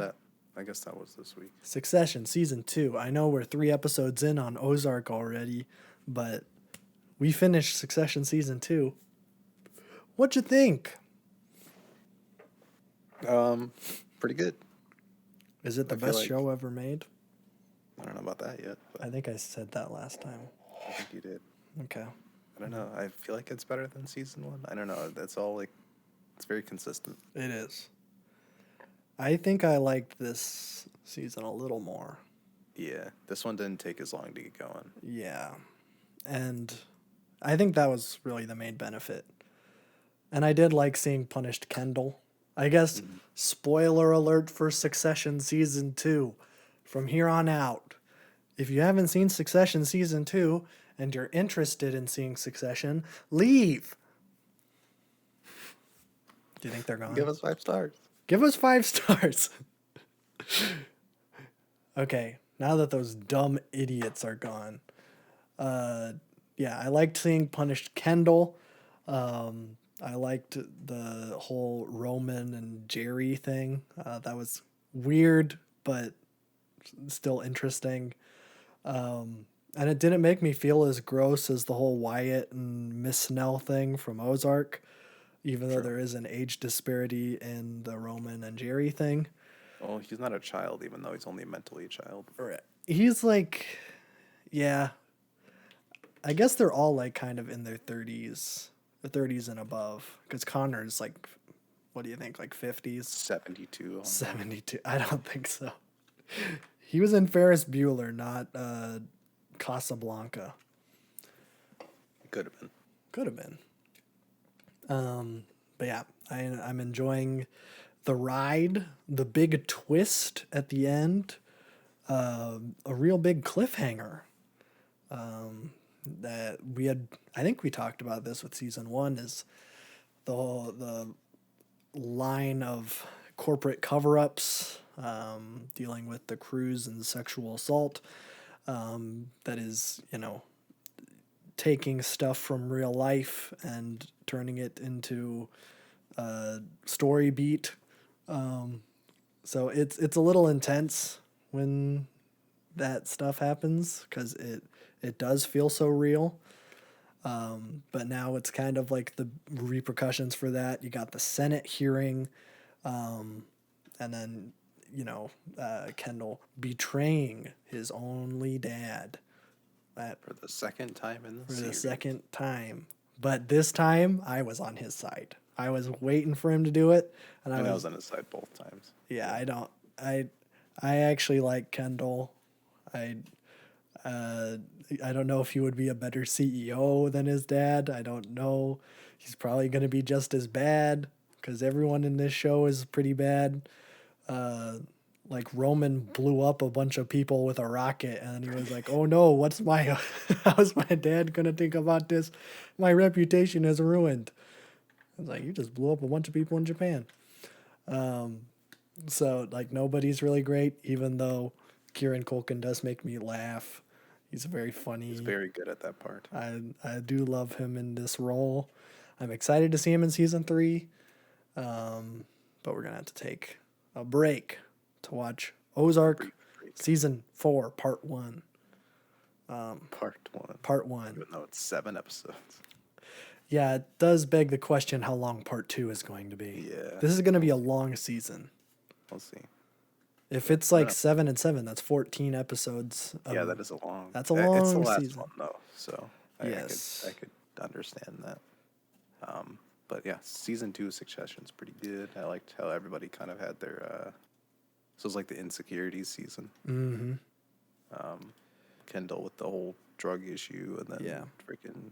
I guess that was this week. Succession season 2. I know we're 3 episodes in on Ozark already, but we finished Succession season 2. What'd you think? Pretty good. Is it the I feel best like- show ever made? I don't know about that yet, but I think I said that last time. I think you did. Okay. I don't know. I feel like it's better than season 1. I don't know. That's all like, it's very consistent. It is. I think I liked this season a little more. Yeah, this one didn't take as long to get going. Yeah. And I think that was really the main benefit. And I did like seeing Punished Kendall. I guess, spoiler alert for Succession Season 2. From here on out, if you haven't seen Succession Season 2 and you're interested in seeing Succession, leave. Do you think they're gone? Give us 5 stars. Give us 5 stars. Okay, now that those dumb idiots are gone. Yeah, I liked seeing Punished Kendall. I liked the whole Roman and Jerry thing. That was weird, but still interesting. And it didn't make me feel as gross as the whole Wyatt and Miss Snell thing from Ozark, even though there is an age disparity in the Roman and Jerry thing. Well, he's not a child, even though he's only mentally a child. He's like, yeah, I guess they're all like kind of in their 30s, the 30s and above. Because Connor's like, what do you think, like 50s? 72. 72. I don't think so. He was in Ferris Bueller, not Casablanca. Could have been. Could have been. But yeah, I'm enjoying the ride, the big twist at the end, a real big cliffhanger. That we had, I think we talked about this with season 1, is the line of corporate cover-ups, dealing with the crews and sexual assault, that is, taking stuff from real life and turning it into a story beat. So it's a little intense when that stuff happens, because it does feel so real. But now it's kind of like the repercussions for that. You got the Senate hearing, and then, Kendall betraying his only dad. For the second time in the For series. the second time. But this time, I was on his side. I was waiting for him to do it. And I was on his side both times. yeah, I actually like Kendall. I I don't know if he would be a better CEO than his dad. I don't know. He's probably going to be just as bad because everyone in this show is pretty bad. Like Roman blew up a bunch of people with a rocket, and he was like, "Oh no, what's my how's my dad gonna think about this? My reputation is ruined." I was like, "You just blew up a bunch of people in Japan." So like nobody's really great, even though Kieran Culkin does make me laugh. He's very funny. He's very good at that part. I do love him in this role. I'm excited to see him in season 3. But we're gonna have to take a break to watch Ozark season 4, part 1. Part 1. Part 1. Even though it's 7 episodes. Yeah, it does beg the question how long part 2 is going to be. Yeah. This is gonna be a long season. We'll see. If it's like 7 and 7, that's 14 episodes. Yeah, that is a long. That's a long It's the last season. one though, so Yes. I could understand that. But yeah, season 2 of Succession's pretty good. I liked how everybody kind of had their. So it was like the insecurities season. Mm-hmm. Kendall with the whole drug issue, and then freaking.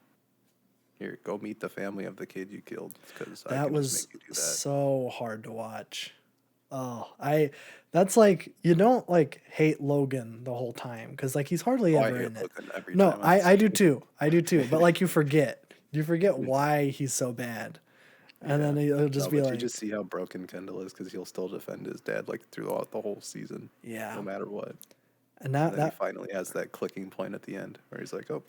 Here, go meet the family of the kid you killed. Because That was so hard to watch. Oh, that's like, you don't like hate Logan the whole time because like he's hardly ever in it. No, I do too. I do too. But like you forget why he's so bad, and then he'll just be like, you just see how broken Kendall is because he'll still defend his dad like throughout the whole season. Yeah, no matter what. And then he finally has that clicking point at the end where he's like, oh,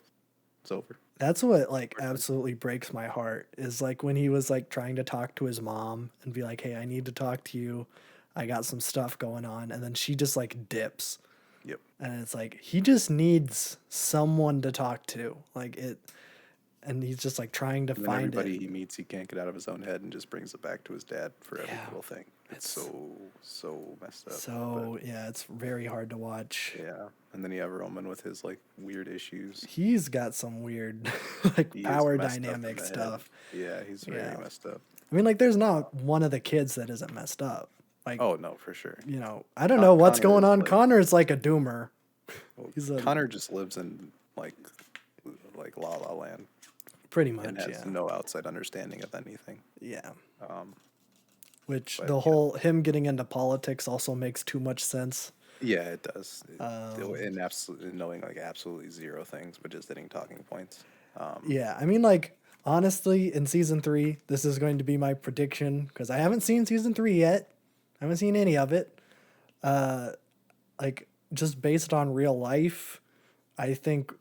it's over. That's what like absolutely breaks my heart is like when he was like trying to talk to his mom and be like, hey, I need to talk to you. I got some stuff going on. And then she just like dips. Yep. And it's like, he just needs someone to talk to. Like it, and he's just like trying to find everybody it. he meets, he can't get out of his own head and just brings it back to his dad for every little thing. It's so messed up. So yeah, it's very hard to watch. Yeah. And then you have Roman with his like weird issues. He's got some weird like power dynamic stuff. Yeah, he's very messed up. I mean, like there's not one of the kids that isn't messed up. Like, oh no, for sure. You know, I don't know what's going on. Connor's like a doomer. Connor just lives in like La La Land. Pretty much, and has no outside understanding of anything. Yeah. Which the whole him getting into politics also makes too much sense. Yeah, it does. In knowing like absolutely zero things, but just hitting talking points. Yeah, I mean, like honestly, in season 3, this is going to be my prediction because I haven't seen season 3 yet. I haven't seen any of it. Like just based on real life, I think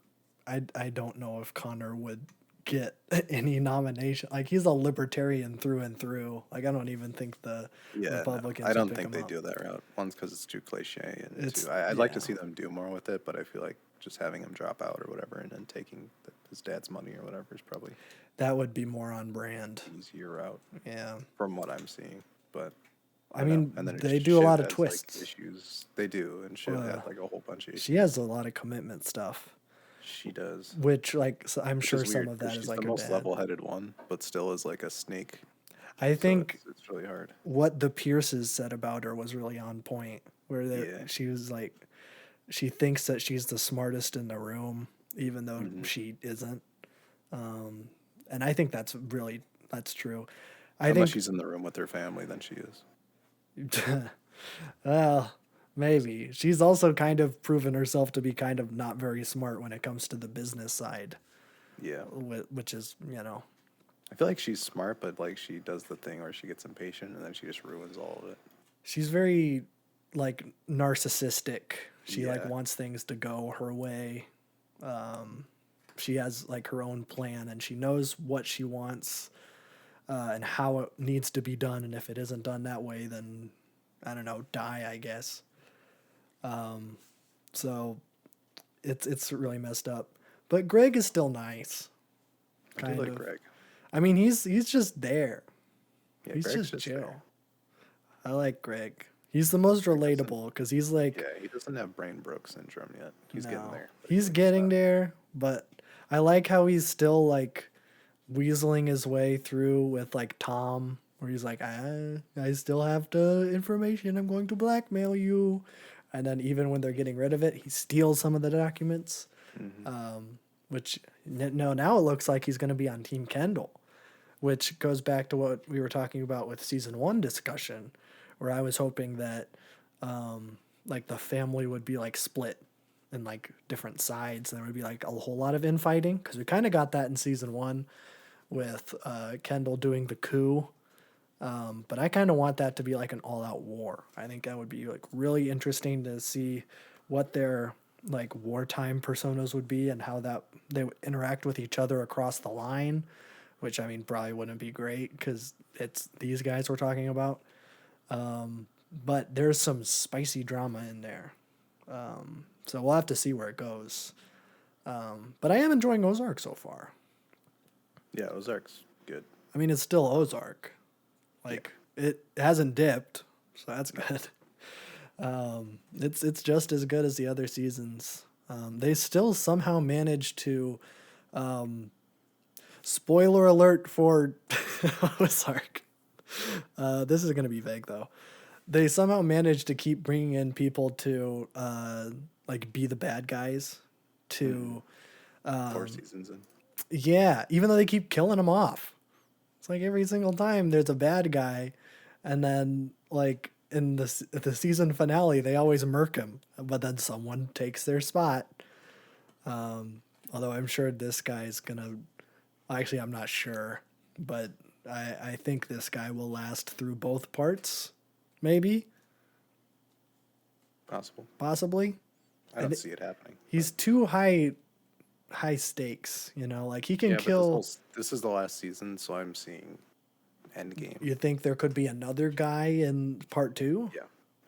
I don't know if Connor would get any nomination. Like he's a libertarian through and through. Like I don't even think the Republicans. No, I don't think they do that route. One's because it's too cliche, and two, I'd like to see them do more with it. But I feel like just having him drop out or whatever, and then taking his dad's money or whatever is probably that would be more on brand. Easier route. Yeah, from what I'm seeing, but. I mean, they do a lot of twists. Like, issues. They do, and Shiv had like a whole bunch of issues. She has a lot of commitment stuff. She does. Which, like, so I'm sure some of that is like the most level-headed one, but still is like a snake. I think it's really hard. What the Pierces said about her was really on point. Where she was like, she thinks that she's the smartest in the room, even though she isn't. And I think that's true. Unless she's in the room with her family, then she is. Well, maybe. She's also kind of proven herself to be kind of not very smart when it comes to the business side. Yeah. Which is, you know. I feel like she's smart, but like she does the thing where she gets impatient and then she just ruins all of it. She's very like narcissistic. She like wants things to go her way. She has like her own plan and she knows what she wants. And how it needs to be done, and if it isn't done that way, then I don't know, die, I guess. So it's really messed up. But Greg is still nice. I do like Greg. I mean, he's just there. Yeah, he's Greg's just chill. There. I like Greg. He's the most relatable because he's like. Yeah, he doesn't have brain broke syndrome yet. He's getting there. He's getting there, but I like how he's still like weaseling his way through with like Tom, where he's like, I still have the information. I'm going to blackmail you. And then even when they're getting rid of it, he steals some of the documents. Which now it looks like he's going to be on Team Kendall, which goes back to what we were talking about with season 1 discussion, where I was hoping that like the family would be like split in like different sides. And there would be like a whole lot of infighting, because we kind of got that in season 1 with Kendall doing the coup. But I kind of want that to be like an all-out war. I think that would be like really interesting to see what their like wartime personas would be and how that they would interact with each other across the line, which I mean probably wouldn't be great because it's these guys we're talking about. But there's some spicy drama in there. So we'll have to see where it goes. But I am enjoying Ozark so far. Yeah, Ozark's good. I mean, it's still Ozark. Like, it hasn't dipped, so that's good. It's just as good as the other seasons. They still somehow managed to, spoiler alert for Ozark. This is going to be vague, though. They somehow managed to keep bringing in people to, like, be the bad guys. To 4 seasons in. Yeah, even though they keep killing them off. It's like every single time there's a bad guy, and then like in the season finale they always murk him, but then someone takes their spot. Although I'm sure this guy's gonna. Actually, I'm not sure, but I think this guy will last through both parts, maybe. Possibly. I don't see it happening. He's too high stakes, you know, like he can kill. This is the last season, so I'm seeing Endgame. You think there could be another guy in part 2? Yeah,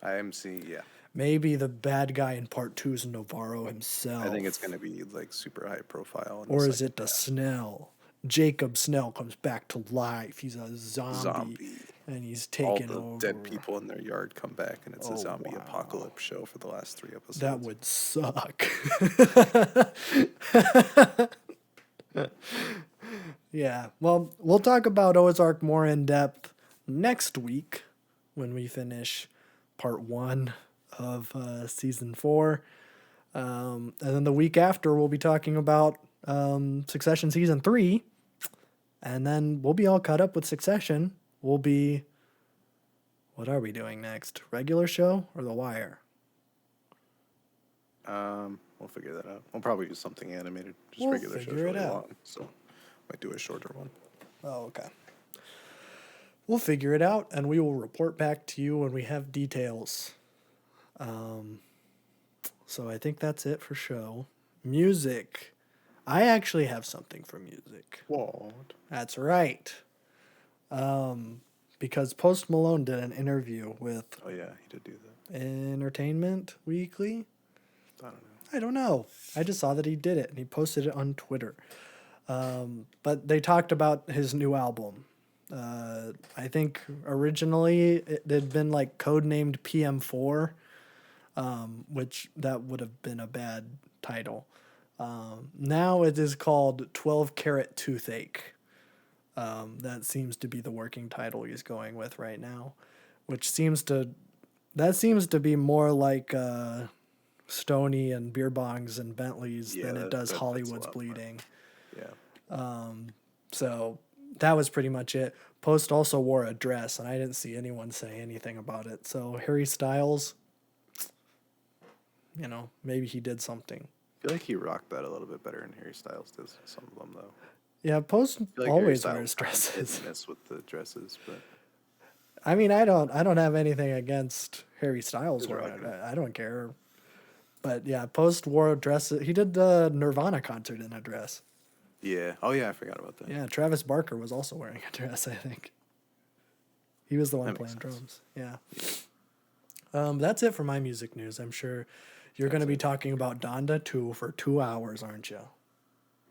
I am seeing. Yeah, maybe the bad guy in part 2 is Navarro himself. I think it's going to be like super high profile. Or is it the Snell? Jacob Snell comes back to life. He's a zombie. And he's taking all the over. dead people in their yard come back, and it's a zombie apocalypse show for the last 3 episodes. That would suck. Yeah. Well, we'll talk about Ozark more in depth next week when we finish part 1 of season 4. And then the week after, we'll be talking about Succession season 3. And then we'll be all caught up with Succession. We'll be... What are we doing next? Regular show or The Wire? We'll figure that out. We'll probably do something animated. Just We'll regular shows figure it really out. long, so might do a shorter one. Oh, okay. We'll figure it out, and we will report back to you when we have details. So I think that's it for show. Music. I actually have something for music. What? That's right. Because Post Malone did an interview with Oh yeah, he did do that. Entertainment Weekly. I don't know. I don't know. I just saw that he did it, and he posted it on Twitter. But they talked about his new album. I think originally it had been like codenamed PM4, which that would have been a bad title. Now it is called 12 Carat Toothache. That seems to be the working title he's going with right now, which seems to be more like Stoney and beer bongs and Bentleys than it does Hollywood's Bleeding. Yeah. So that was pretty much it. Post also wore a dress, and I didn't see anyone say anything about it. So Harry Styles, you know, maybe he did something. I feel like he rocked that a little bit better than Harry Styles does. Some of them though. Yeah, Post Like always wears dresses. Miss with the dresses, but I mean, I don't have anything against Harry Styles He's wearing rocking it. I don't care. But yeah, Post wore a dress. He did the Nirvana concert in a dress. yeah. Oh yeah, I forgot about that. Yeah, Travis Barker was also wearing a dress, I think. He was the one That playing makes sense. drums. Yeah. That's it for my music news. I'm sure you're going to be talking about Donda 2 for 2 hours, aren't you?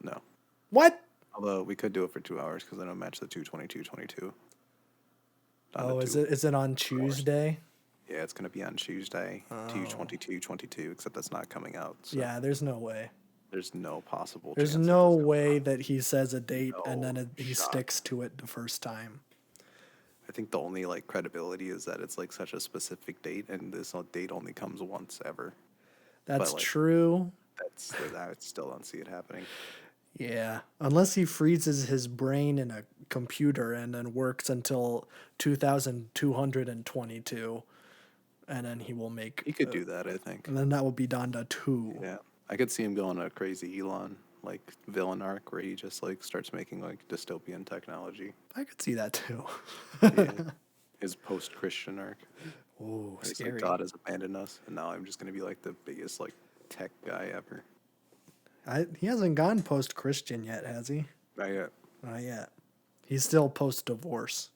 No. What? Although we could do it for 2 hours because then it'll match the 2:22:22. Oh, is it on Tuesday? Yeah, it's gonna be on Tuesday, 2:22:22. Except that's not coming out. So Yeah, there's no way. there's no possible. There's chance no that it's way that he says a date and No then he shot. sticks to it the first time. I think the only like credibility is that it's like such a specific date, and this date only comes once ever. That's like, true. I still don't see it happening. Yeah, unless he freezes his brain in a computer and then works until 2222, and then he will make. He could do that, I think. And then that will be Donda 2. Yeah, I could see him going a crazy Elon like villain arc where he just like starts making like dystopian technology. I could see that too. Yeah. His post-Christian arc. Oh, It's scary. like God has abandoned us, and now I'm just gonna be like the biggest like tech guy ever. He hasn't gone post-Christian yet, has he? Not yet. Not yet. He's still post-divorce.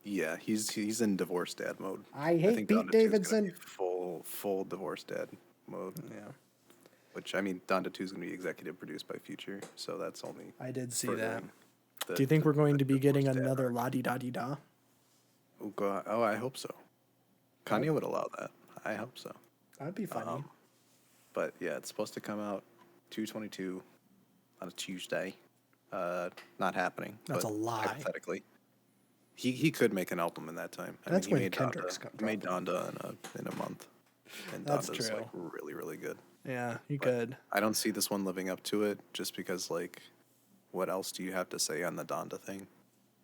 Yeah, he's in divorce dad mode. I hate think Pete Donda 2 is gonna Davidson. be full divorce dad mode. Yeah, Which I mean, Donda 2 is gonna be executive produced by Future, so that's only. I did see that. furthering the- Do you think we're going to be divorce getting dad another arc. la-di-da-di-da? Oh God! Oh, I hope so. Kanye would allow that. I hope so. That'd be funny. But yeah, it's supposed to come out 2/22 on a Tuesday. Not happening. That's but a lie. Hypothetically, he could make an album in that time. That's he when made Kendrick's Donda, he made Donda in a month, and That's Donda's true. like really really good. Yeah, you could. I don't see this one living up to it, just because like, what else do you have to say on the Donda thing?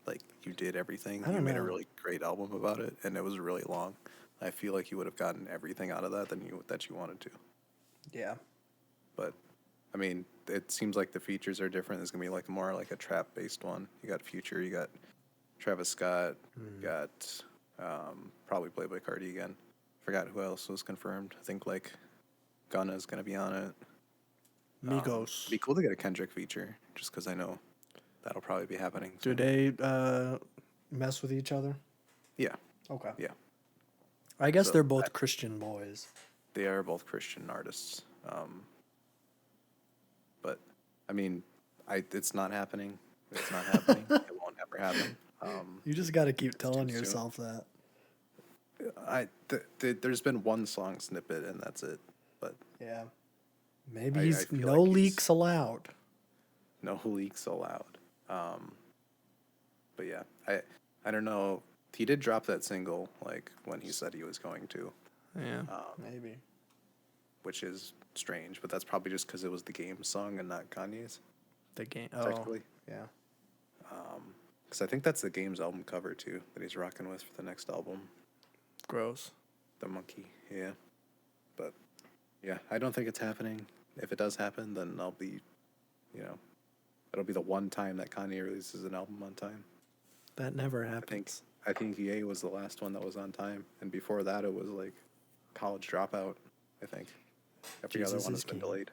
Like you did everything. I You don't made a know. really great album about it, and it was really long. I feel like you would have gotten everything out of that that you wanted to. Yeah. But I mean, it seems like the features are different. There's gonna be like more like a trap based one. You got Future, you got Travis Scott, you got probably Playboy Cardi again. Forgot who else was confirmed. I think like Gunna's gonna be on it. Migos. It'd be cool to get a Kendrick feature, just because I know that'll probably be happening. Do soon. they mess with each other? Yeah, Okay. yeah. I guess So they're both Christian boys. They are both Christian artists. But I mean, it's not happening. It's not happening. It won't ever happen. You just got to keep telling too soon. yourself that. There's been one song snippet and that's it. But Yeah. Maybe I he's feel no like he's- leaks allowed. no leaks allowed. But yeah, I don't know. He did drop that single like when he said he was going to, Yeah. Maybe. which is strange. But that's probably just because it was the game song and not Kanye's. The game. Technically. Yeah. Because I think that's the game's album cover too that he's rocking with for the next album. Gross. The monkey, yeah. But yeah, I don't think it's happening. If it does happen, then I'll be, it'll be the one time that Kanye releases an album on time. That never I happens. think EA was the last one that was on time, and before that it was like College Dropout. I think every other Jesus one is has been King. delayed.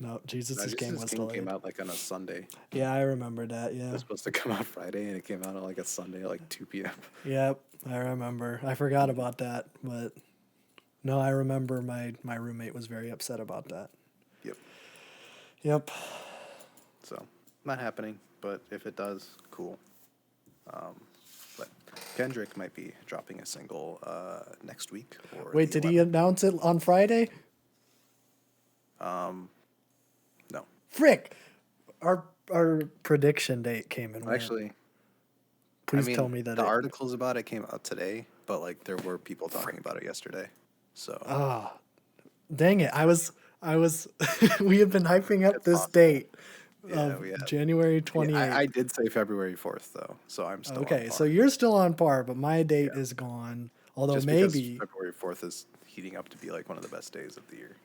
No, Jesus' Jesus Game was King delayed. came out like on a Sunday. Yeah, I remember that. It Yeah. was supposed to come out Friday, and it came out on like a Sunday at like 2 p.m. Yep, I remember. I forgot about that, but no, I remember my roommate was very upset about that. Yep. Yep. So not happening, but if it does, cool. But Kendrick might be dropping a single next week. Or Wait, the did he 11th. announce it on Friday? No, Frick! Our prediction date came and went. actually, Please tell me that the articles about it came out today, but like there were people talking about it yesterday. So Dang it! I was. We have been hyping up this possible. date Yeah, of we have. January 28th. I did say February 4th though, so I'm still Okay, on so par. you're still on par, but my date is gone. Although Just because maybe, February 4th is heating up to be like one of the best days of the year.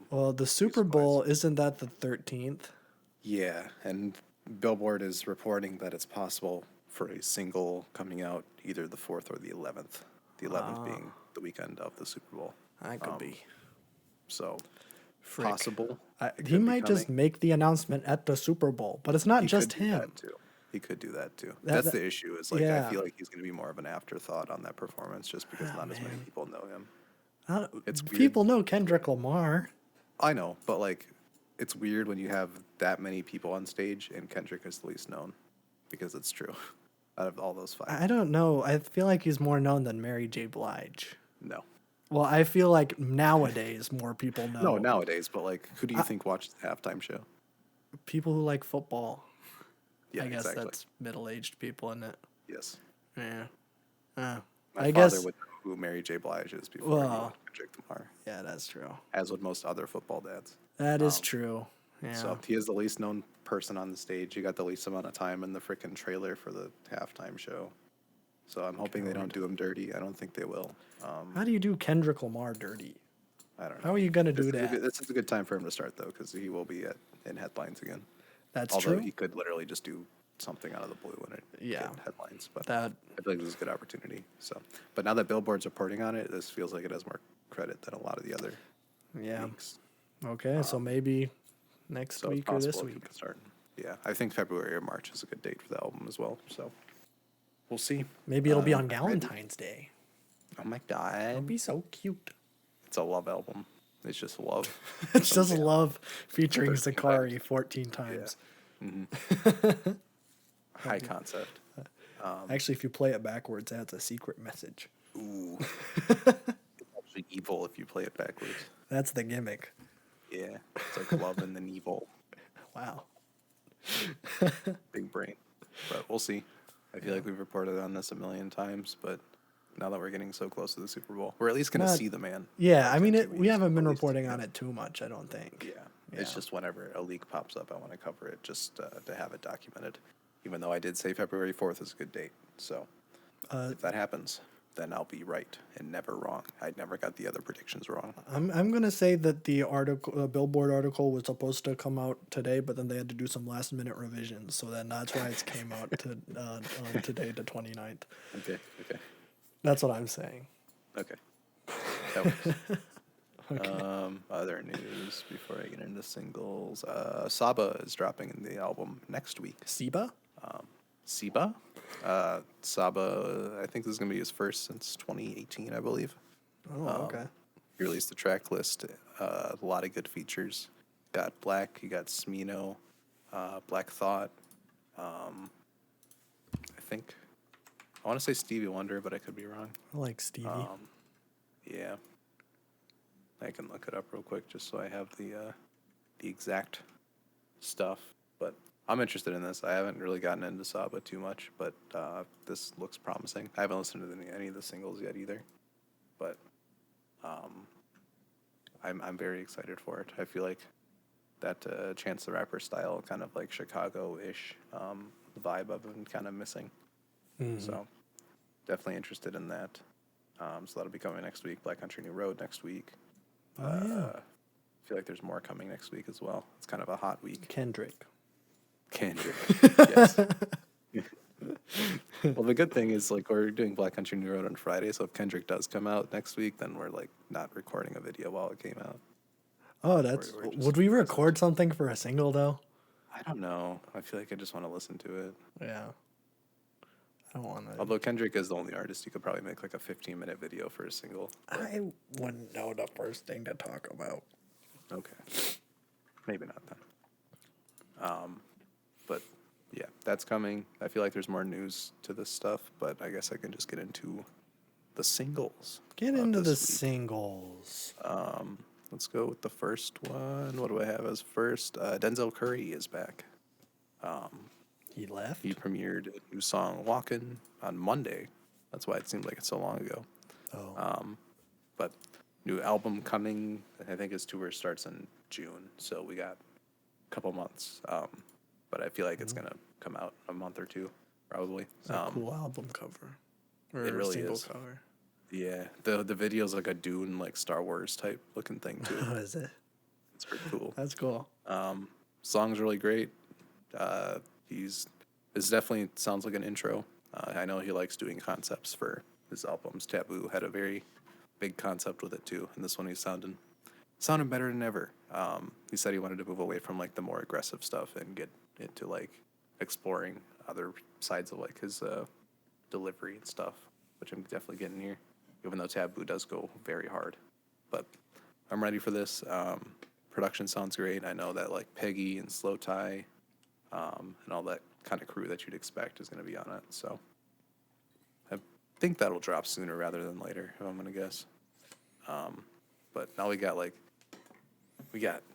well, the Super Bowl isn't that the 13th? Yeah, and Billboard is reporting that it's possible for a single coming out either the 4th or the 11th. The 11th being the weekend of the Super Bowl. That could be. So Frick. possible. It He could be might just coming. make the announcement at the Super Bowl, but it's not He just could do that him. too. He could do that too. That- That's that- the issue. Is like yeah. I feel like he's going to be more of an afterthought on that performance, just because not as many people know him. It's weird. People know Kendrick Lamar. I know, but like, it's weird when you have that many people on stage and Kendrick is the least known, because it's true. Out of all those 5, I don't know. I feel like he's more known than Mary J. Blige. no, Well, I feel like nowadays more people know. no, nowadays. But like, who do you think watched the halftime show? People who like football. Yeah, I guess exactly. that's middle-aged people, isn't it? Yes. Yeah. My I father guess. would know who Mary J. Blige is before he Well, knew Kendrick Lamar, yeah, that's true. as would most other football dads. That is true. Yeah. So he is the least known person on the stage. He got the least amount of time in the freaking trailer for the halftime show. So I'm hoping they don't do him dirty. I don't think they will. How do you do Kendrick Lamar dirty? I don't know. How are you gonna do that? This is a good time for him to start, though, because he will be in headlines again. That's Although true. he could literally just do something out of the blue and it Yeah. get headlines. But That I feel like this is a good opportunity. So, but now that Billboard's reporting on it, this feels like it has more credit than a lot of the other yeah. weeks. Okay, so maybe next So it's week or this possible it week. could start. Yeah, I think February or March is a good date for the album as well. So we'll see. Maybe it'll be on I'm ready. Valentine's Day. Oh my It'll god, be so cute. it's a love album. It's just love. It's just Some love featuring 13 Sakari 14 times. high concept. Actually, if you play it backwards, that's a secret message. Ooh, it's actually evil if you play it backwards. That's the gimmick. Yeah, it's like love and then evil. Wow. Big brain. But we'll see. I feel like we've reported on this a million times, but now that we're getting so close to the Super Bowl, we're at least going to Not- see the man. Yeah, I mean, on we TV, haven't been at least, reporting yeah. on it too much, I don't think. Yeah. It's Yeah. just whenever a leak pops up, I want to cover it just to have it documented. Even though I did say February 4th is a good date. So if that happens, then I'll be right and never wrong. I never got the other predictions wrong. I'm gonna say that the article, Billboard article, was supposed to come out today, but then they had to do some last minute revisions, so then that's why it's came out to on today, the 29th. Okay. That's what I'm saying. Okay. That works. Other news before I get into singles. Saba is dropping the album next week. Siba? Siba? Saba, I think this is going to be his first since 2018, I believe. Oh, okay. He released the track list. A lot of good features. Got Black, you got Smino, Black Thought. I think, I want to say Stevie Wonder, but I could be wrong. I like Stevie. Yeah. I can look it up real quick just so I have the exact stuff. But I'm interested in this. I haven't really gotten into Saba too much, but this looks promising. I haven't listened to any of the singles yet either, but I'm very excited for it. I feel like that Chance the Rapper style, kind of like Chicago-ish vibe I've been kind of missing. So definitely interested in that. So that'll be coming next week. Black Country New Road next week. I feel like there's more coming next week as well. It's kind of a hot week. Kendrick. Yes. Well, the good thing is, like, we're doing Black Country New Road on Friday, so if Kendrick does come out next week, then we're, like, not recording a video while it came out. Oh, that's. We're just Would we record something for a single though? I don't know. I feel like I just want to listen to it. Yeah. I don't want to. Although Kendrick is the only artist, you could probably make, like, a 15-minute video for a single. I wouldn't know the first thing to talk about. Okay. Maybe not then. But yeah, that's coming. I feel like there's more news to this stuff, but I guess I can just get into the singles. Get of into the this week. singles. Let's go with the first one. What do I have as first? Denzel Curry is back. He left. He premiered a new song, Walkin', on Monday. That's why it seemed like it's so long ago. Oh. But new album coming. I think his tour starts in June, so we got a couple months. But I feel like it's gonna come out a month or two, probably. It's a cool album cover. Or it really single is. cover. Yeah, the video's like a Dune, like Star Wars type looking thing too. What is it? It's pretty cool. That's cool. Song's really great. This definitely sounds like an intro. I know he likes doing concepts for his albums. Taboo had a very big concept with it too, and this one he's sounding better than ever. He said he wanted to move away from like the more aggressive stuff and get into like exploring other sides of like his delivery and stuff, which I'm definitely getting here, even though Taboo does go very hard. But I'm ready for this. Production sounds great. I know that like Peggy and Slow Tie and all that kind of crew that you'd expect is going to be on it. So I think that'll drop sooner rather than later, if I'm going to guess. But now we got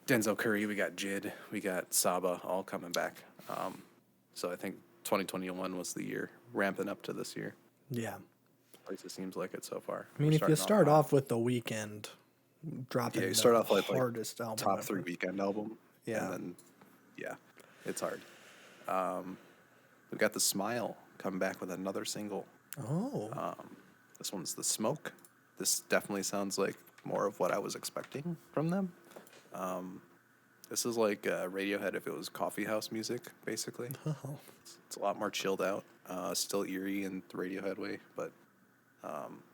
Denzel Curry, we got Jid, we got Saba all coming back. So I think 2021 was the year ramping up to this year. Yeah. At least it seems like it so far. I mean, We're if you starting start hot. off with The Weeknd dropping Yeah, you the start off like hardest album top ever. 3 weekend album, Yeah. and then yeah, it's hard. We've got The Smile coming back with another single. Oh. This one's The Smoke. This definitely sounds like more of what I was expecting from them. This is like Radiohead if it was coffee house music, basically. Oh. It's a lot more chilled out, still eerie in the Radiohead way, but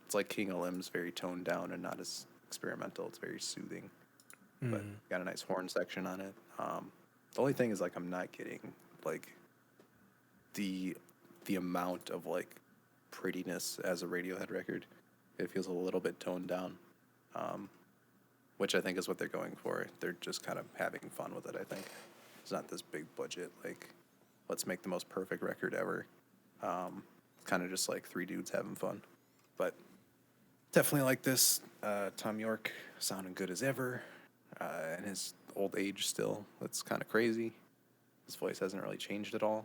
it's like King of Limbs, very toned down and not as experimental. It's very soothing, but got a nice horn section on it. The only thing is like I'm not getting like the amount of like prettiness as a Radiohead record. It feels a little bit toned down, which I think is what they're going for. They're just kind of having fun with it. I think it's not this big budget like let's make the most perfect record ever. Kind of just like 3 dudes having fun, but definitely like this. Tom York sounding good as ever, and his old age still. That's kind of crazy. His voice hasn't really changed at all.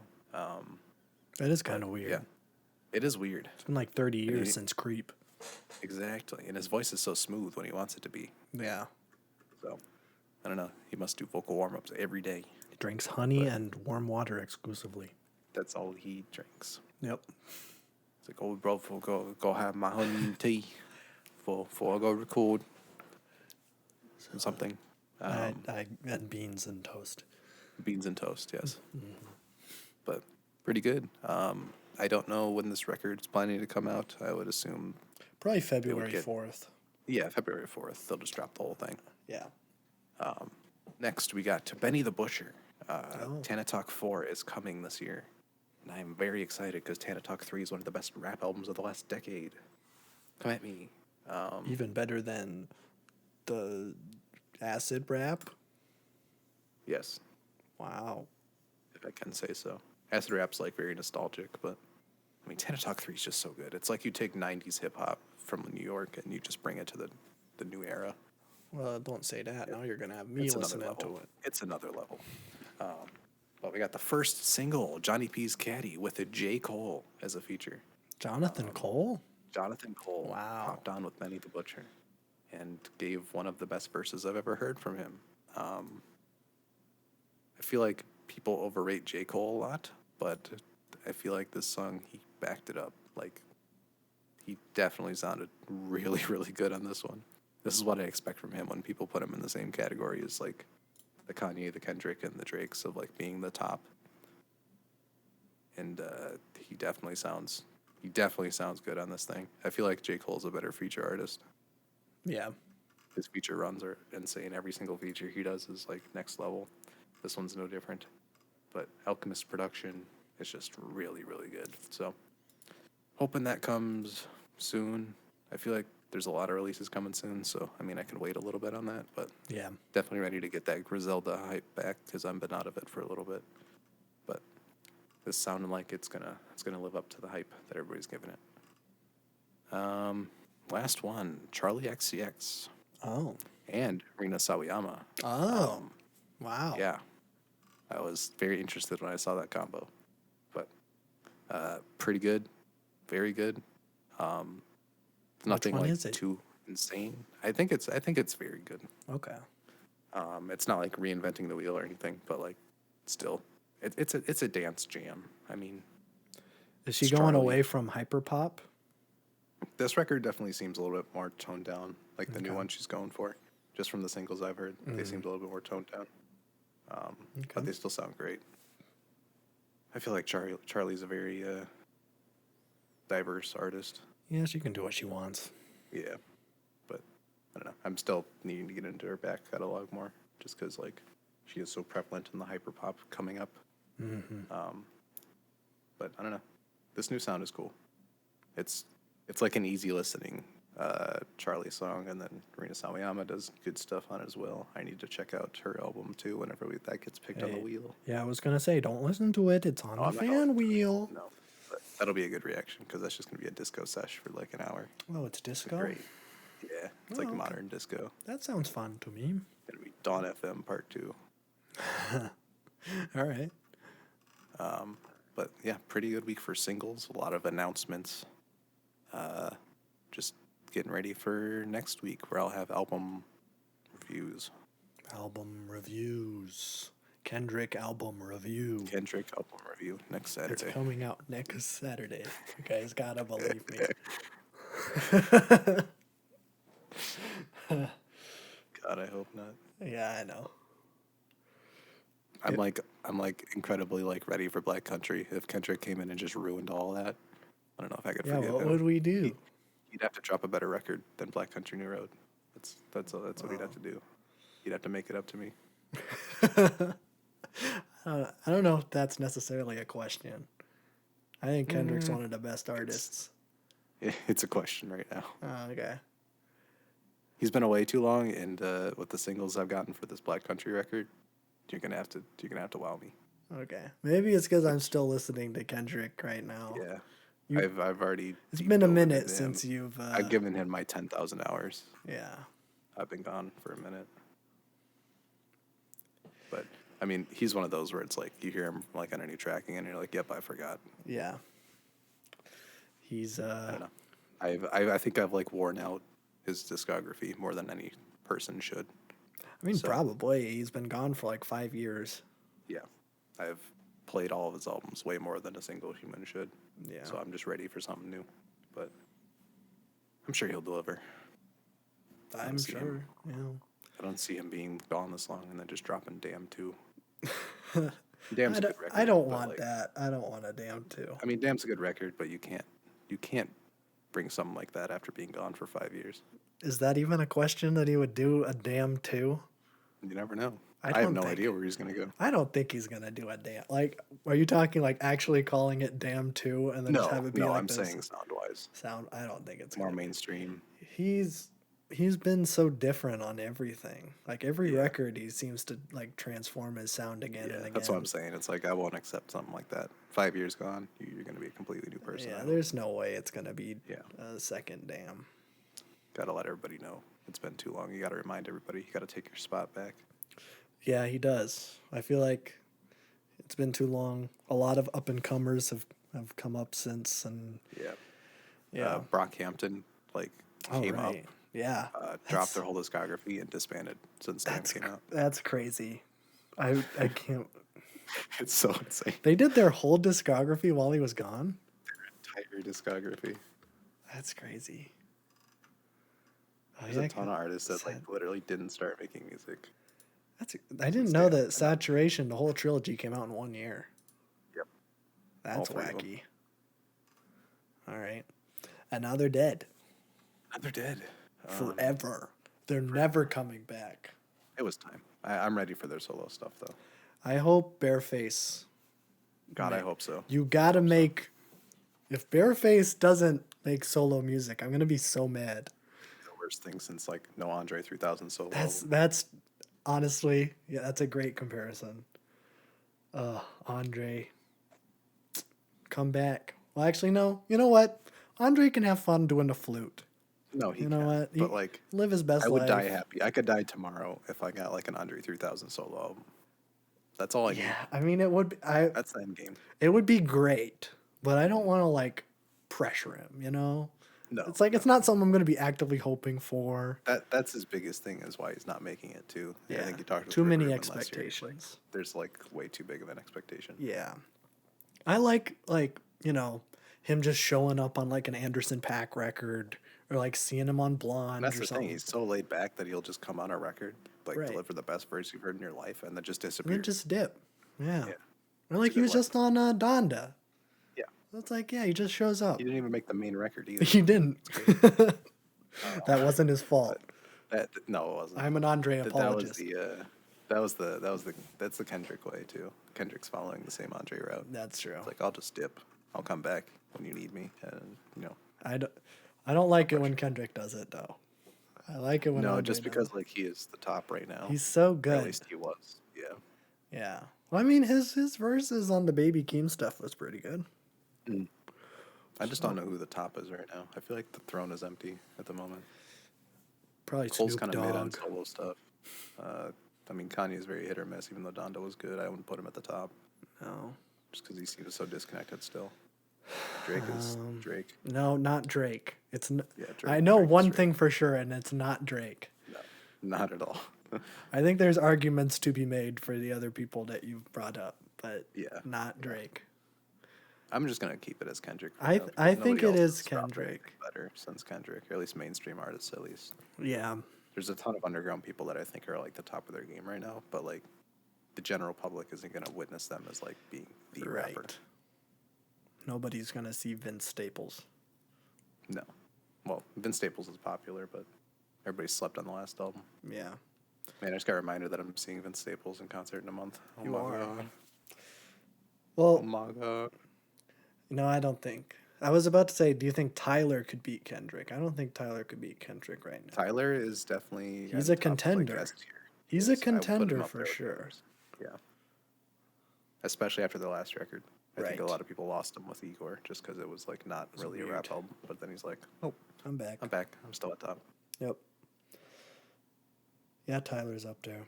That is kind of weird. Yeah, it is weird. It's been like 30 years since Creep. Exactly, and his voice is so smooth when he wants it to be. Yeah. So, I don't know. He must do vocal warm-ups every day. He drinks honey and warm water exclusively. That's all he drinks. Yep. It's like, oh, bro, go have my honey and tea before I go record something. I had beans and toast. Beans and toast, yes. But pretty good. I don't know when this record's planning to come out. I would assume, Probably February 4th. yeah, February 4th. They'll just drop the whole thing. Yeah. Next, we got Benny the Butcher. Tana Talk 4 is coming this year. And I am very excited because Tana Talk 3 is one of the best rap albums of the last decade. Come at me. Even better than the acid rap. Yes, Wow. if I can say so. Acid rap's like very nostalgic, but I mean, Tana Talk 3 is just so good. It's like you take 90s hip hop from New York and you just bring it to the new era. Well, don't say that. Now you're going to have me It's another listening level. to it. It's another level. But we got the first single, Johnny P's Caddy, with a J. Cole as a feature. Jonathan Cole? Jonathan Cole Wow. hopped on with Benny the Butcher and gave one of the best verses I've ever heard from him. I feel like people overrate J. Cole a lot, but I feel like this song, he backed it up. Like, he definitely sounded really, really good on this one. This is what I expect from him when people put him in the same category as, like, the Kanye, the Kendrick, and the Drakes of, like, being the top. And he definitely sounds good on this thing. I feel like J. Cole's a better feature artist. Yeah. His feature runs are insane. Every single feature he does is, like, next level. This one's no different. But Alchemist production is just really, really good. So, hoping that comes soon. I feel like there's a lot of releases coming soon, so, I mean, I can wait a little bit on that, but Yeah. definitely ready to get that Griselda hype back, because I've been out of it for a little bit. But this sounding like it's gonna live up to the hype that everybody's giving it. Last one, Charlie XCX Oh. and Rina Sawayama. Oh. Wow. Yeah, I was very interested when I saw that combo, but pretty good, very good. Nothing one like is it? too insane. I think it's very good. Okay. It's not like reinventing the wheel or anything, but like still, it's a dance jam. I mean, Is she It's going Charlie. away from hyperpop? this record definitely seems a little bit more toned down, like the new Okay. one she's going for. Just from the singles I've heard, they seemed a little bit more toned down. But they still sound great. I feel like Charlie's a very diverse artist. Yeah, she can do what she wants. Yeah, but I don't know. I'm still needing to get into her back catalog more, just because like she is so prevalent in the hyperpop coming up. But I don't know. This new sound is cool. It's like an easy listening Charlie song, and then Rina Sawayama does good stuff on it as well. I need to check out her album too whenever that gets picked on the Hey. wheel. Yeah, I was going to say, don't listen to it. It's on the I'm not fan wheel. No, but that'll be a good reaction because that's just gonna be a disco sesh for like an hour. Oh, it's disco? Great. Yeah, it's like okay. modern disco. That sounds fun to me. It'll be Dawn FM Part 2. All right. But yeah, pretty good week for singles. A lot of announcements. Just getting ready for next week where I'll have album reviews. Album reviews. Kendrick album review. Kendrick album review next Saturday. It's coming out next Saturday. You guys gotta believe me. God, I hope not. Yeah, I know. I'm like incredibly like ready for Black Country. If Kendrick came in and just ruined all that, I don't know if I could Yeah, forgive what him. would we do? He'd have to drop a better record than Black Country New Road. That's what he'd have to do. He'd have to make it up to me. I don't know if that's necessarily a question. I think Kendrick's one of the best artists. It's a question right now. Oh, okay. He's been away too long, and with the singles I've gotten for this Black Country record, you're gonna have to wow me. Okay. Maybe it's because I'm still listening to Kendrick right now. Yeah, You- I've already. It's deep been a dove minute into since him. you've. I've given him my 10,000 hours. Yeah. I've been gone for a minute. But I mean, he's one of those where it's like you hear him like on any tracking, and you're like, "Yep, I forgot." Yeah. He's. I don't know. I think I've like worn out his discography more than any person should. I mean, So- probably. He's been gone for like 5 years. Yeah, I've played all of his albums way more than a single human should. Yeah. So I'm just ready for something new. But I'm sure he'll deliver. I'm see him. sure. Yeah. I don't see him being gone this long and then just dropping Damn 2. Damn's I a don't, good record. I don't but, want like, that. I don't want a damn too. I mean, Damn's a good record, but you can't bring something like that after being gone for 5 years. Is that even a question that he would do a damn too? You never know. I I have don't no think- idea where he's gonna go. I don't think he's gonna do a damn. Like, are you talking like actually calling it damn two and then just have it be like I'm this saying sound-wise, sound? I don't think it's more gonna be. mainstream. He's been so different on everything. Like every Yeah. record, he seems to like transform his sound again and again. That's what I'm saying. It's like I won't accept something like that. 5 years gone, you're gonna be a completely new person. Yeah, I there's no way it's gonna be Yeah. a second damn. gotta let everybody know it's been too long. You gotta remind everybody. You gotta take your spot back. Yeah, he does. I feel like it's been too long. A lot of up and comers have come up since, and Yeah. yeah, Brockhampton came up, Yeah, dropped their whole discography and disbanded since Damn that's came out. that's crazy. I can't. It's so insane. They did their whole discography while he was gone. Entire discography. That's crazy. Oh, There's yeah, a ton of artists that sad. literally didn't start making music. I didn't know that Saturation, the whole trilogy, came out in 1 year. Yep. That's All three of them. wacky. All right, and now they're dead They're dead. forever. They're never coming back. It was time. I'm ready for their solo stuff though. I hope Bareface. God, I hope so. You gotta make. If Bareface doesn't make solo music, I'm gonna be so mad. The worst thing since No Andre 3000 solo. That's honestly, yeah, that's a great comparison. Andre, come back. Well, actually, no. You know what? Andre can have fun doing the flute. No, he You know can't. what? But He live his best I would life. die happy. I could die tomorrow if I got an Andre 3000 solo album. That's all I need. Yeah, I mean, it would. That's the end game. It would be great, but I don't want to pressure him. You know, No, it's it's not something I'm going to be actively hoping for. that's his biggest thing is why he's not making it too. Yeah, I think you talked with too many River Rubin last year. expectations. There's way too big of an expectation. Yeah, I like him just showing up on an Anderson .Paak record or seeing him on Blonde. And that's or the something. thing. He's so laid back that he'll just come on a record, Right. deliver the best verse you've heard in your life, and then just And disappear. then just dip. Yeah. Yeah. Or he good was luck. just on Donda. Yeah. It's he just shows up. He didn't even make the main record either. He didn't. That wasn't his fault. No, it wasn't. I'm an Andre apologist. That's the Kendrick way too. Kendrick's following the same Andre route. That's true. It's I'll just dip. I'll come back when you need me, and I don't like it when Kendrick does it though. I like it when no, Andre just does because it. he is the top right now. He's so Or at good. least he was. Yeah. Yeah. Well, I mean, his verses on the Baby Keem stuff was pretty good. I just don't know who the top is right now. I feel like the throne is empty at the moment. Probably Cole's Snoop kind of mid on Dogg. solo stuff. I mean, Kanye's very hit or miss. Even though Donda was good, I wouldn't put him at the top No. just because he seems so disconnected still. Drake is Drake. No, not Drake. Yeah, I know Drake is one Drake. thing for sure, and it's not Drake. No, not at all. I think there's arguments to be made for the other people that you've brought up, but Yeah. not Drake. I'm just gonna keep it as Kendrick. for I now, because I think nobody it else is has dropped Kendrick. anything better since Kendrick, or at least mainstream artists, at least. Yeah, There's a ton of underground people that I think are like the top of their game right now, but like the general public isn't gonna witness them as like being the rapper. right. Nobody's gonna see Vince Staples. No. Well, Vince Staples is popular, but everybody slept on the last album. Yeah, Man, I just got reminded that I'm seeing Vince Staples in concert in a month. Oh You my are. god. well, Oh my god. no, I don't think. I was about to say, do you think Tyler could beat Kendrick? I don't think Tyler could beat Kendrick right now. Tyler is definitely He's at a the top of, contender. S tier. He's Yes, a I would put him contender up for there with the sure. others. Yeah. Especially after the last record. I think a Right. lot of people lost him with Igor just because it was like not really a weird. rap album. But then he's like, oh, I'm back. I'm back. I'm still at top. Yep. Yeah, Tyler's up there.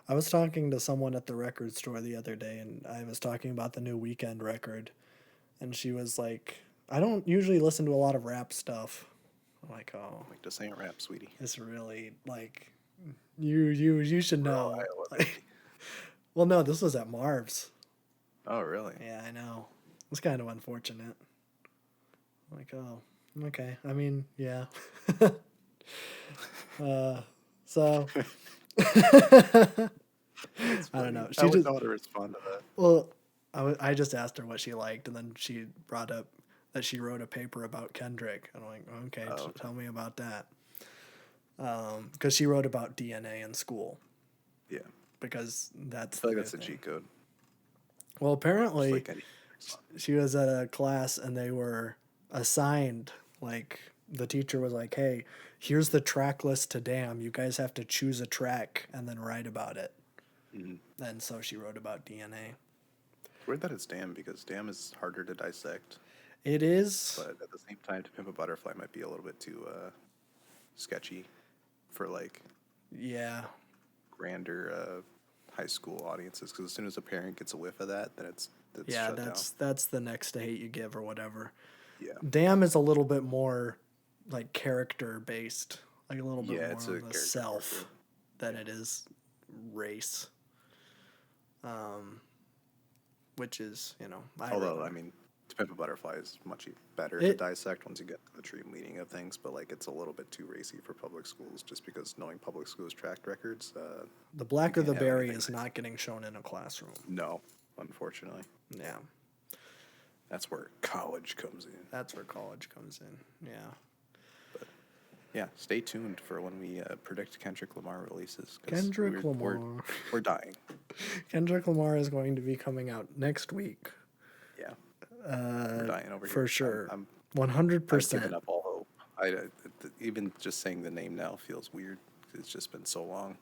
I was talking to someone at the record store the other day, and I was talking about the new Weekend record, and she was like, I don't usually listen to a lot of rap stuff. I'm like, oh, Like, this ain't rap, sweetie. it's really like you should know. Iowa, Like, well, no, this was at Marv's. Oh, really? Yeah, I know. It's kind of unfortunate. Like, oh, okay. I mean, yeah. So I don't know. I She would just know how to respond to that. well, I just asked her what she liked, and then she brought up that she wrote a paper about Kendrick. And I'm like, okay, Oh, okay. tell me about that. Because she wrote about DNA in school, Yeah. because that's I feel like the that's a thing. cheat code. Well, Just apparently like any. she was at a class and they were assigned, like, the teacher was like, hey, here's the track list to Damn. You guys have to choose a track and then write about it. Mhm. And so she wrote about DNA. It's weird that it's Damn because Damn is harder to dissect, It is. but at the same time, To Pimp a Butterfly might be a little bit too sketchy for like Yeah. grander high school audiences. Because as soon as a parent gets a whiff of that, then it's Yeah, shut that's the next to Hate You Give or whatever. down. Yeah. Damn is a little bit more like character based, like a little bit Yeah, more it's a of the character self portrait. than it is race. Which is, Although, I mean, To Pimp a Butterfly is much better to It- dissect once you get to the true meaning of things, but like it's a little bit too racy for public schools just because knowing public schools' track records. the black or can't the have berry anything is nice. not getting shown in a classroom. No, unfortunately. Yeah, That's where college comes in. that's where college comes in. Yeah. Yeah, stay tuned for when we predict Kendrick Lamar releases. 'cause Kendrick we're, Lamar. We're dying. Kendrick Lamar is going to be coming out next week. Yeah, we're dying over here. For sure. I'm 100%. giving up all hope. Even just saying the name now feels weird. 'Cause it's just been so long.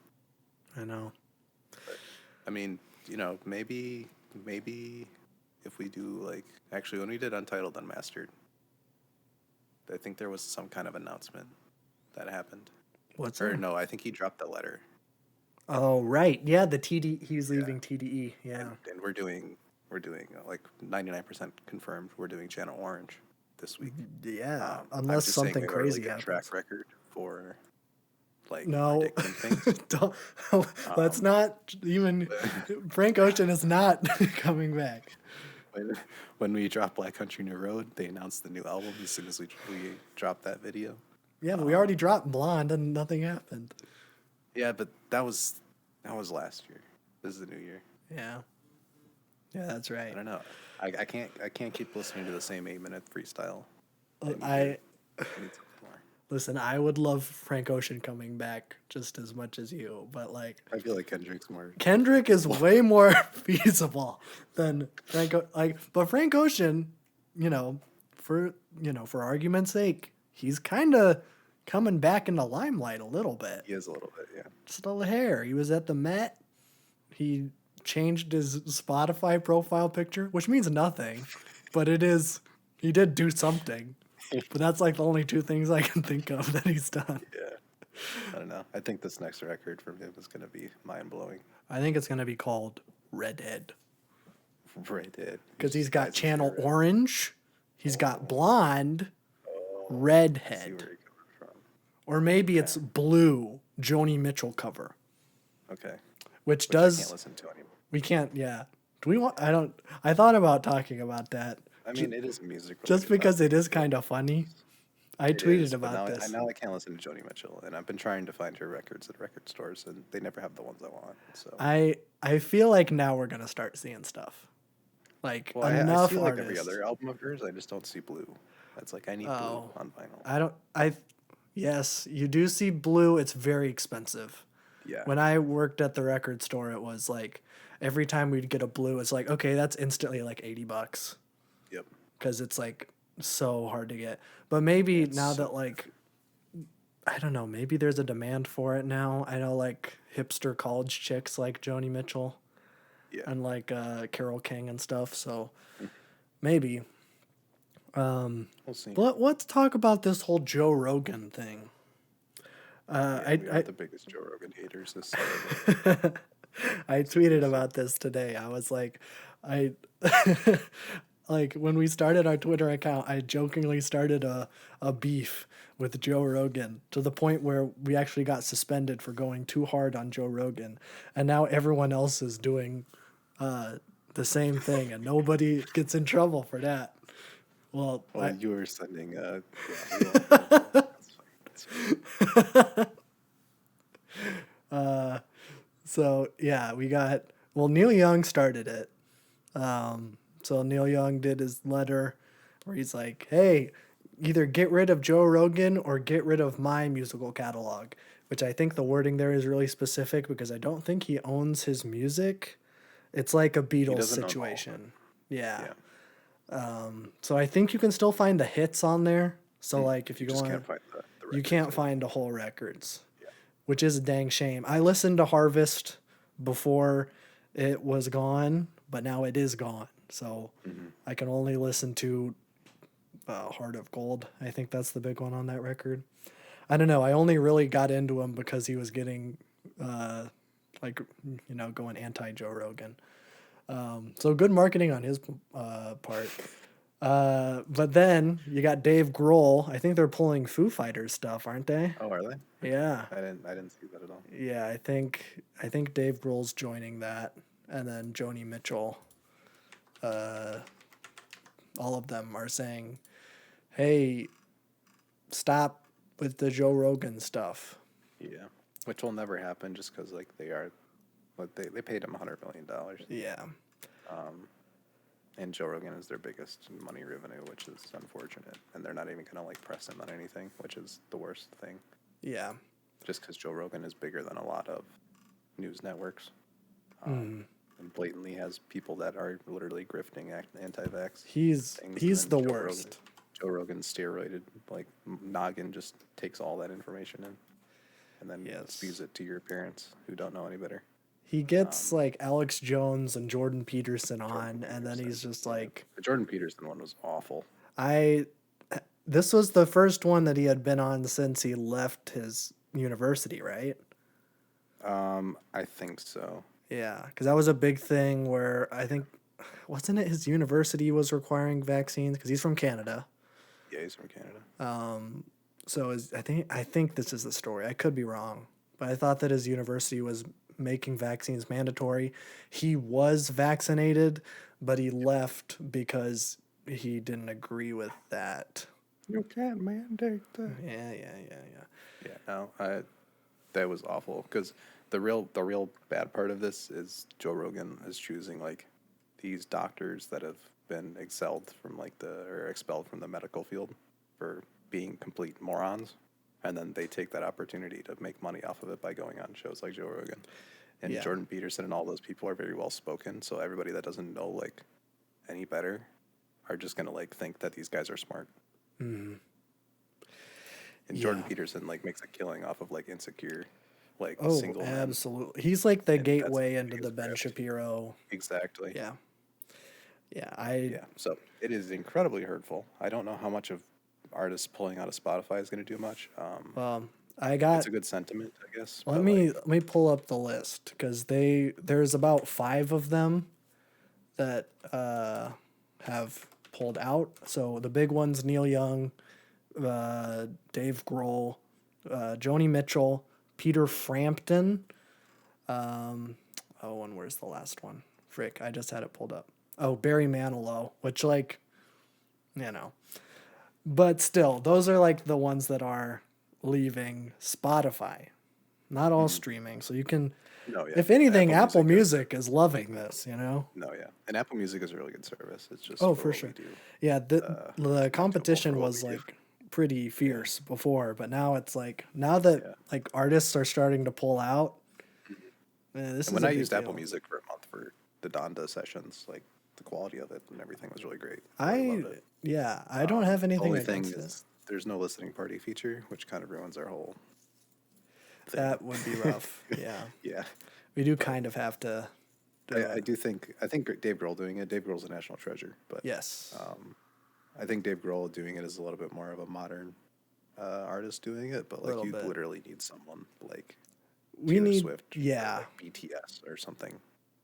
I know. I mean, maybe if we do like actually when we did Untitled Unmastered, I think there was some kind of announcement that happened. What's Or that? no, I think he dropped the letter. Oh, right. Yeah, the TD. He's leaving TDE. Yeah. And we're doing like 99% confirmed. We're doing Channel Orange this week. Yeah. I'm Unless just saying something we have a really crazy good happens. track record for like No. predicting things. Don't, let's not even. Frank Ocean is not coming back. When we dropped Black Country New Road, they announced the new album as soon as we dropped that video. Yeah, but we already dropped Blonde and nothing happened. Yeah, but that was last year. This is the new year. Yeah. Yeah, that's I right. don't know. I can't keep listening to the same 8-minute freestyle. I need something more. listen. I would love Frank Ocean coming back just as much as you, but like I feel like Kendrick's more. Kendrick is way more feasible than Frank. But Frank Ocean, for argument's sake, he's kind of coming back in the limelight a little bit. He is a little bit, yeah. Just a hair. He was at the Met. He changed his Spotify profile picture, which means nothing, but it is. He did do something. But that's like the only two things I can think of that he's done. Yeah. I don't know. I think this next record from him is going to be mind blowing. I think it's gonna be called Redhead. Redhead. Because he's got Guys, he's channel red. orange, he's got blonde, I see redhead, where you're coming from. or maybe it's blue Joni Mitchell cover, Okay. which I does can't listen to anymore. we can't. Yeah, do we want? I thought about talking about that. I mean, it is a music. Just because it is kind of funny. I It tweeted is, but about now this. now I can't listen to Joni Mitchell, and I've been trying to find her records at record stores, and they never have the ones I want. So I feel like now we're gonna start seeing stuff. Like well, I enough see like artists. every other album of hers. I just don't see Blue. That's like I need Blue on vinyl. Yes, you do see blue. It's very expensive. Yeah. When I worked at the record store, it was like every time we'd get a blue, it's like, okay, that's instantly like $80 Yep. because it's like so hard to get. But maybe now that like, I don't know, maybe there's a demand for it now. I know like hipster college chicks like Joni Mitchell Yeah. and like Carole King and stuff. So maybe. We'll see. But let's talk about this whole Joe Rogan thing. We are the biggest Joe Rogan haters this summer. I tweeted about this today. I was like, like when we started our Twitter account, I jokingly started a beef with Joe Rogan to the point where we actually got suspended for going too hard on Joe Rogan. And now everyone else is doing the same thing and nobody gets in trouble for that. Well, You were sending. So yeah, Neil Young started it. So Neil Young did his letter where he's like, hey, either get rid of Joe Rogan or get rid of my musical catalog, which I think the wording there is really specific because I don't think he owns his music. It's like a Beatles situation. Yeah. So I think you can still find the hits on there. So like if you go on, can't find the you can't find the whole records, which is a dang shame. I listened to Harvest before it was gone, but now it is gone. So I can only listen to Heart of Gold. I think that's the big one on that record. I don't know. I only really got into him because he was getting going anti-Joe Rogan. So good marketing on his part. But then you got Dave Grohl. I think they're pulling Foo Fighters stuff, aren't they? Oh, are they? Yeah. I didn't see that at all. Yeah, I think Dave Grohl's joining that, and then Joni Mitchell. All of them are saying, "Hey, stop with the Joe Rogan stuff." Yeah, which will never happen just because like they paid him $100 million. Yeah. And Joe Rogan is their biggest money revenue, which is unfortunate. And they're not even gonna like press him on anything, which is the worst thing. Yeah. Just because Joe Rogan is bigger than a lot of news networks, and blatantly has people that are literally grifting anti-vax. He's the worst. Joe Rogan's steroided, like noggin just takes all that information in, and then spews it to your parents who don't know any better. He gets like Alex Jones and Jordan Peterson on, and then he's just like... The Jordan Peterson one was awful. This was the first one that he had been on since he left his university, right? I think so. Yeah, because that was a big thing where I think... Wasn't it his university was requiring vaccines? Because he's from Canada. Yeah, he's from Canada. So I think this is the story. I could be wrong, but I thought that his university was making vaccines mandatory. He was vaccinated, but he left because he didn't agree with that. You can't mandate that. Yeah. No, that was awful because the real bad part of this is Joe Rogan is choosing like these doctors that have been expelled from the medical field for being complete morons, and then they take that opportunity to make money off of it by going on shows like Joe Rogan. And Jordan Peterson and all those people are very well spoken, so everybody that doesn't know like any better are just gonna like think that these guys are smart. Mm-hmm. And Jordan Peterson like makes a killing off of like Insecure, like single men. Absolutely. He's like the gateway into the Ben Shapiro. Exactly. Yeah. So it is incredibly hurtful. I don't know how much of artists pulling out of Spotify is going to do much. It's a good sentiment, I guess. Let me pull up the list because there's about 5 of them that have pulled out. So the big ones: Neil Young, Dave Grohl, Joni Mitchell, Peter Frampton. And where's the last one? Frick, I just had it pulled up. Oh, Barry Manilow, which but still, those are like the ones that are leaving Spotify. Not all streaming, so you can. No, yeah. If anything, Apple Music Music is loving this. No, yeah. And Apple Music is a really good service. It's just Oh, for for what sure. we do. Yeah, the competition for what was we do. like pretty fierce before, but now it's like now that like artists are starting to pull out. This And is when a I big used Apple deal. Music for a month for the Donda sessions, like the quality of it and everything was really great. I loved it. I don't have The anything only thing against it. is there's no listening party feature, which kind of ruins our whole thing. That would be rough. Yeah, Yeah. we do kind of have to. Do I it. do think Dave Grohl doing it. Dave Grohl's a national treasure, but Yes. I think Dave Grohl doing it is a little bit more of a modern artist doing it. But like Little you bit. literally need someone like We Taylor need. Swift, or, Yeah. like BTS or something.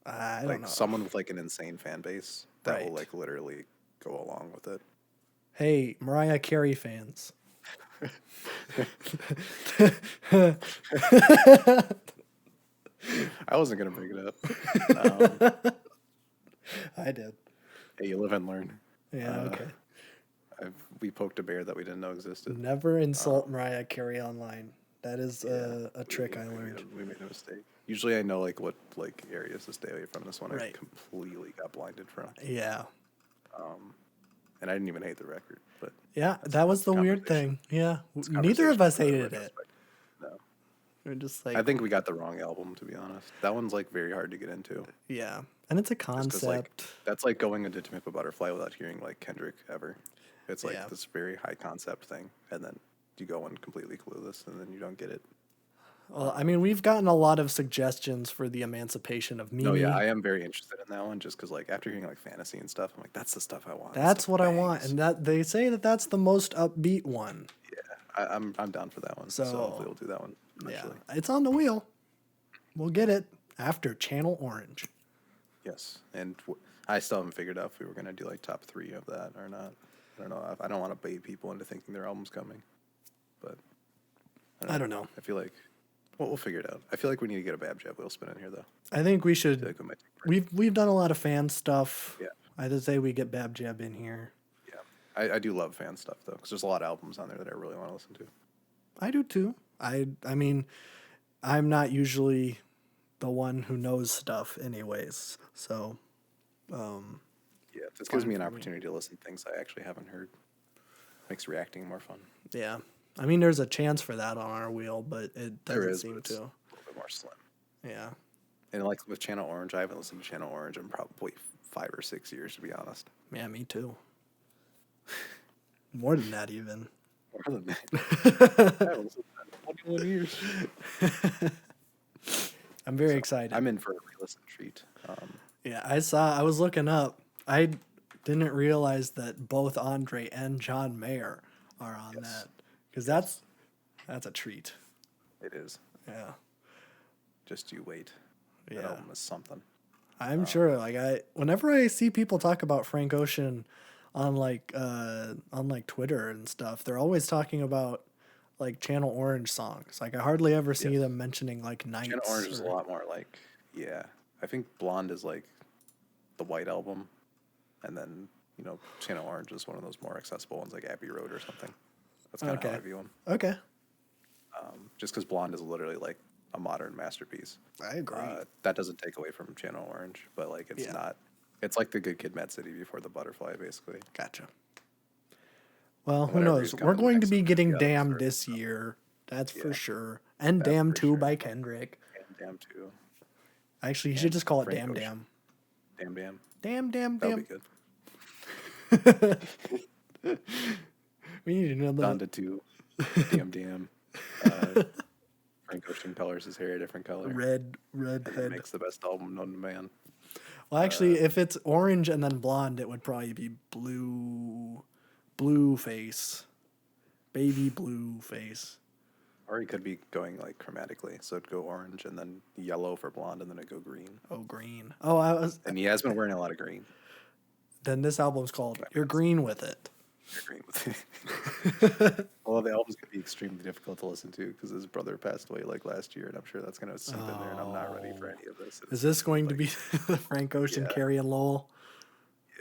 I don't Like know. someone with like an insane fan base that will Right. like literally go along with it. Hey, Mariah Carey fans. I wasn't gonna bring it up. I did. Hey, you live and learn. Yeah. Okay. We poked a bear that we didn't know existed. Never insult Mariah Carey online. That is a trick I We made learned. a- We made a mistake. Usually, I know like what like areas to stay away from. This one, I Right. completely got blinded from, Yeah. and I didn't even hate the record. But Yeah, that was the weird conversation. thing. Yeah. it's Neither of conversation us for the hated it. retrospect. No, We're just like, I think we got the wrong album. To be honest, that one's like very hard to get into. yeah. And it's a Just 'cause, concept. like that's like going into To Pimp a Butterfly without hearing like Kendrick ever. It's like Yeah. this very high concept thing, and then you go in completely clueless, and then you don't get it. Well, I mean, we've gotten a lot of suggestions for the Emancipation of Mimi. No, yeah, I am very interested in that one, just because like after hearing like fantasy and stuff, I'm like, that's the stuff I want. That That's stuff what I want, bangs. and that they say that that's the most upbeat one. Yeah, I'm down for that one. So, So, hopefully we'll do that one Yeah, eventually. it's on the wheel. We'll get it after Channel Orange. Yes, and I still haven't figured out if we were gonna do like top 3 of that or not. I don't know. I don't want to bait people into thinking their album's coming, but I don't know. I feel like we'll figure it out. I feel like we need to get a Bab Jab wheel spin in here though. I think we I feel should. like we might take a break. We've done a lot of fan stuff. Yeah. I'd say we get Bab Jab in here. Yeah, I do love fan stuff though, because there's a lot of albums on there that I really want to listen to. I do too. I mean, I'm not usually the one who knows stuff, anyways. So, Yeah, this gives me an for me. opportunity to listen to things I actually haven't heard. Makes reacting more fun. yeah. I mean, there's a chance for that on our wheel, but it There doesn't is, seem but it's to. a little bit more slim. Yeah. And like with Channel Orange, I haven't listened to Channel Orange in probably 5 or 6 years, to be honest. Yeah, me too. More than that, even. More than that. I haven't listened to that in 21 years. I'm very excited. I'm in for a re-listen treat. Yeah, I was looking up. I didn't realize that both Andre and John Mayer are on that. Because that's a treat. It is. Yeah. Just you wait. Yeah. That album is something. I'm sure. Like whenever I see people talk about Frank Ocean on like Twitter and stuff, they're always talking about like Channel Orange songs. Like I hardly ever see them mentioning like Nights. Channel Orange is a lot more like, yeah. I think Blonde is like the White Album. And then, Channel Orange is one of those more accessible ones like Abbey Road or something. That's kind of how I view them. Okay. Just because Blonde is literally like a modern masterpiece. I agree. That doesn't take away from Channel Orange, but like it's not. It's like the Good Kid, Mad City before the Butterfly, basically. Gotcha. Well, who Whatever knows? is We're coming going to next be is getting gonna be Damned other this year. That's for Yeah. sure. And That's Damn for 2 sure. by Kendrick. And Damn too. Actually, you should just call it Frank Damn Ocean. Damn. Damn. Damn, damn, That'll damn. be good. We need to know Down that. to 2. Damn. Frank Ocean colors his hair a different color. Red And he head. makes the best album known to man. Well, actually, if it's orange and then blonde, it would probably be blue face. Baby blue face. Or he could be going like chromatically, so it'd go orange and then yellow for blonde, and then it'd go green. Oh, green. Oh, I was. And he has been wearing a lot of green. Then this album's called "You're Green with It." You're green with it. Well, the album's gonna be extremely difficult to listen to because his brother passed away like last year, and I'm sure that's gonna sink in there, and I'm not ready for any of this. Is this going to be the Frank Ocean, Yeah. Carrie and Lowell?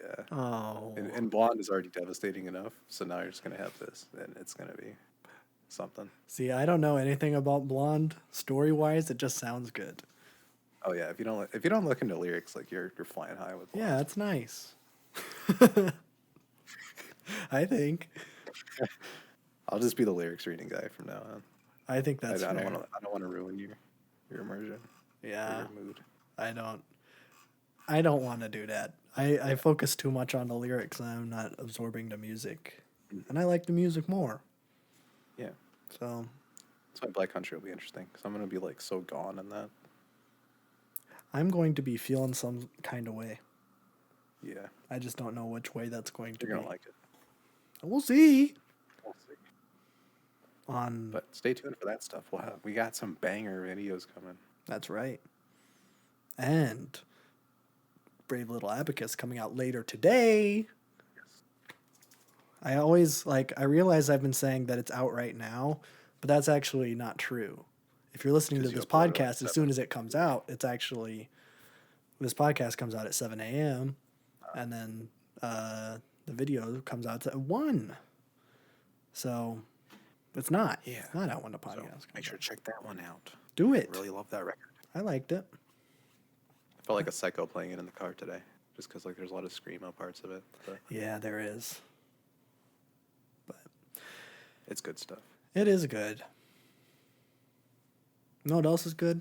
Yeah. Oh, And blonde is already devastating enough, so now you're just gonna have this, and it's gonna be something. see, I don't know anything about Blonde story wise. It just sounds good. Oh yeah, if you don't look into lyrics, like you're flying high with blonde. Yeah, that's nice. I think. I'll just be the lyrics reading guy from now on. I think that's I fair. don't want to ruin your immersion. Or Yeah, your mood. I don't want to do that. I focus too much on the lyrics and I'm not absorbing the music. And I like the music more. Yeah. So That's why Black Country will be interesting, because I'm gonna be like so gone in that. I'm going to be feeling some kind of way. Yeah. I just don't know which way that's going to You're be. gonna like it. We'll see. We'll see. On But stay tuned for that stuff. We got some banger videos coming. That's right. And Brave Little Abacus coming out later today. I realize I've been saying that it's out right now, but that's actually not true. If you're listening to 'Cause you this upload it, like, podcast, as soon as it comes out, this podcast comes out at 7 a.m. And then the video comes out at 1. So it's not. Yeah. It's not out when the podcast So comes make sure out. to check that one out. Do it. I really love that record. I liked it. I felt like a psycho playing it in the car today, just because like there's a lot of screamo parts of it. But Yeah, there is. But it's good stuff. it is good. You know what else is good?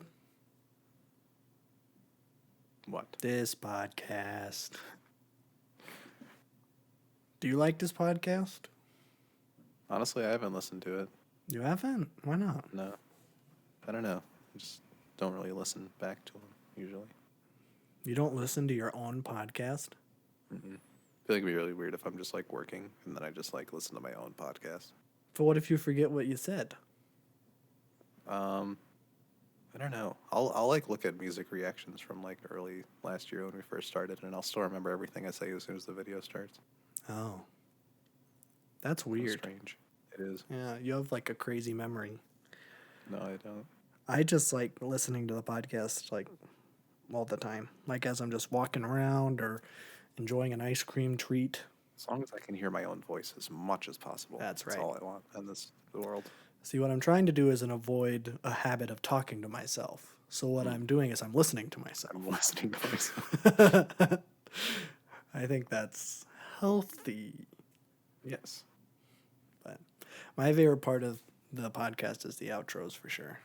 What? This podcast. Do you like this podcast? Honestly, I haven't listened to it. You haven't? Why not? No. I don't know. I just don't really listen back to them usually. You don't listen to your own podcast? I feel like it'd be really weird if I'm just like working and then I just like listen to my own podcast. But what if you forget what you said? I don't know. I'll like look at music reactions from like early last year when we first started, and I'll still remember everything I say as soon as the video starts. Oh. That's So weird. strange. It is. Yeah, you have like a crazy memory. No, I don't. I just like listening to the podcast like all the time. Like as I'm just walking around or enjoying an ice cream treat. As long as I can hear my own voice as much as possible. That's right. That's all I want in this world. See, what I'm trying to do is avoid a habit of talking to myself. So what I'm doing is I'm listening to myself. I'm listening to myself. I think that's healthy. Yes. But my favorite part of the podcast is the outros for sure.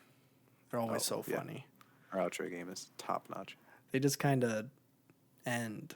They're always Oh, so yeah. funny. Our outro game is top notch. They just kind of end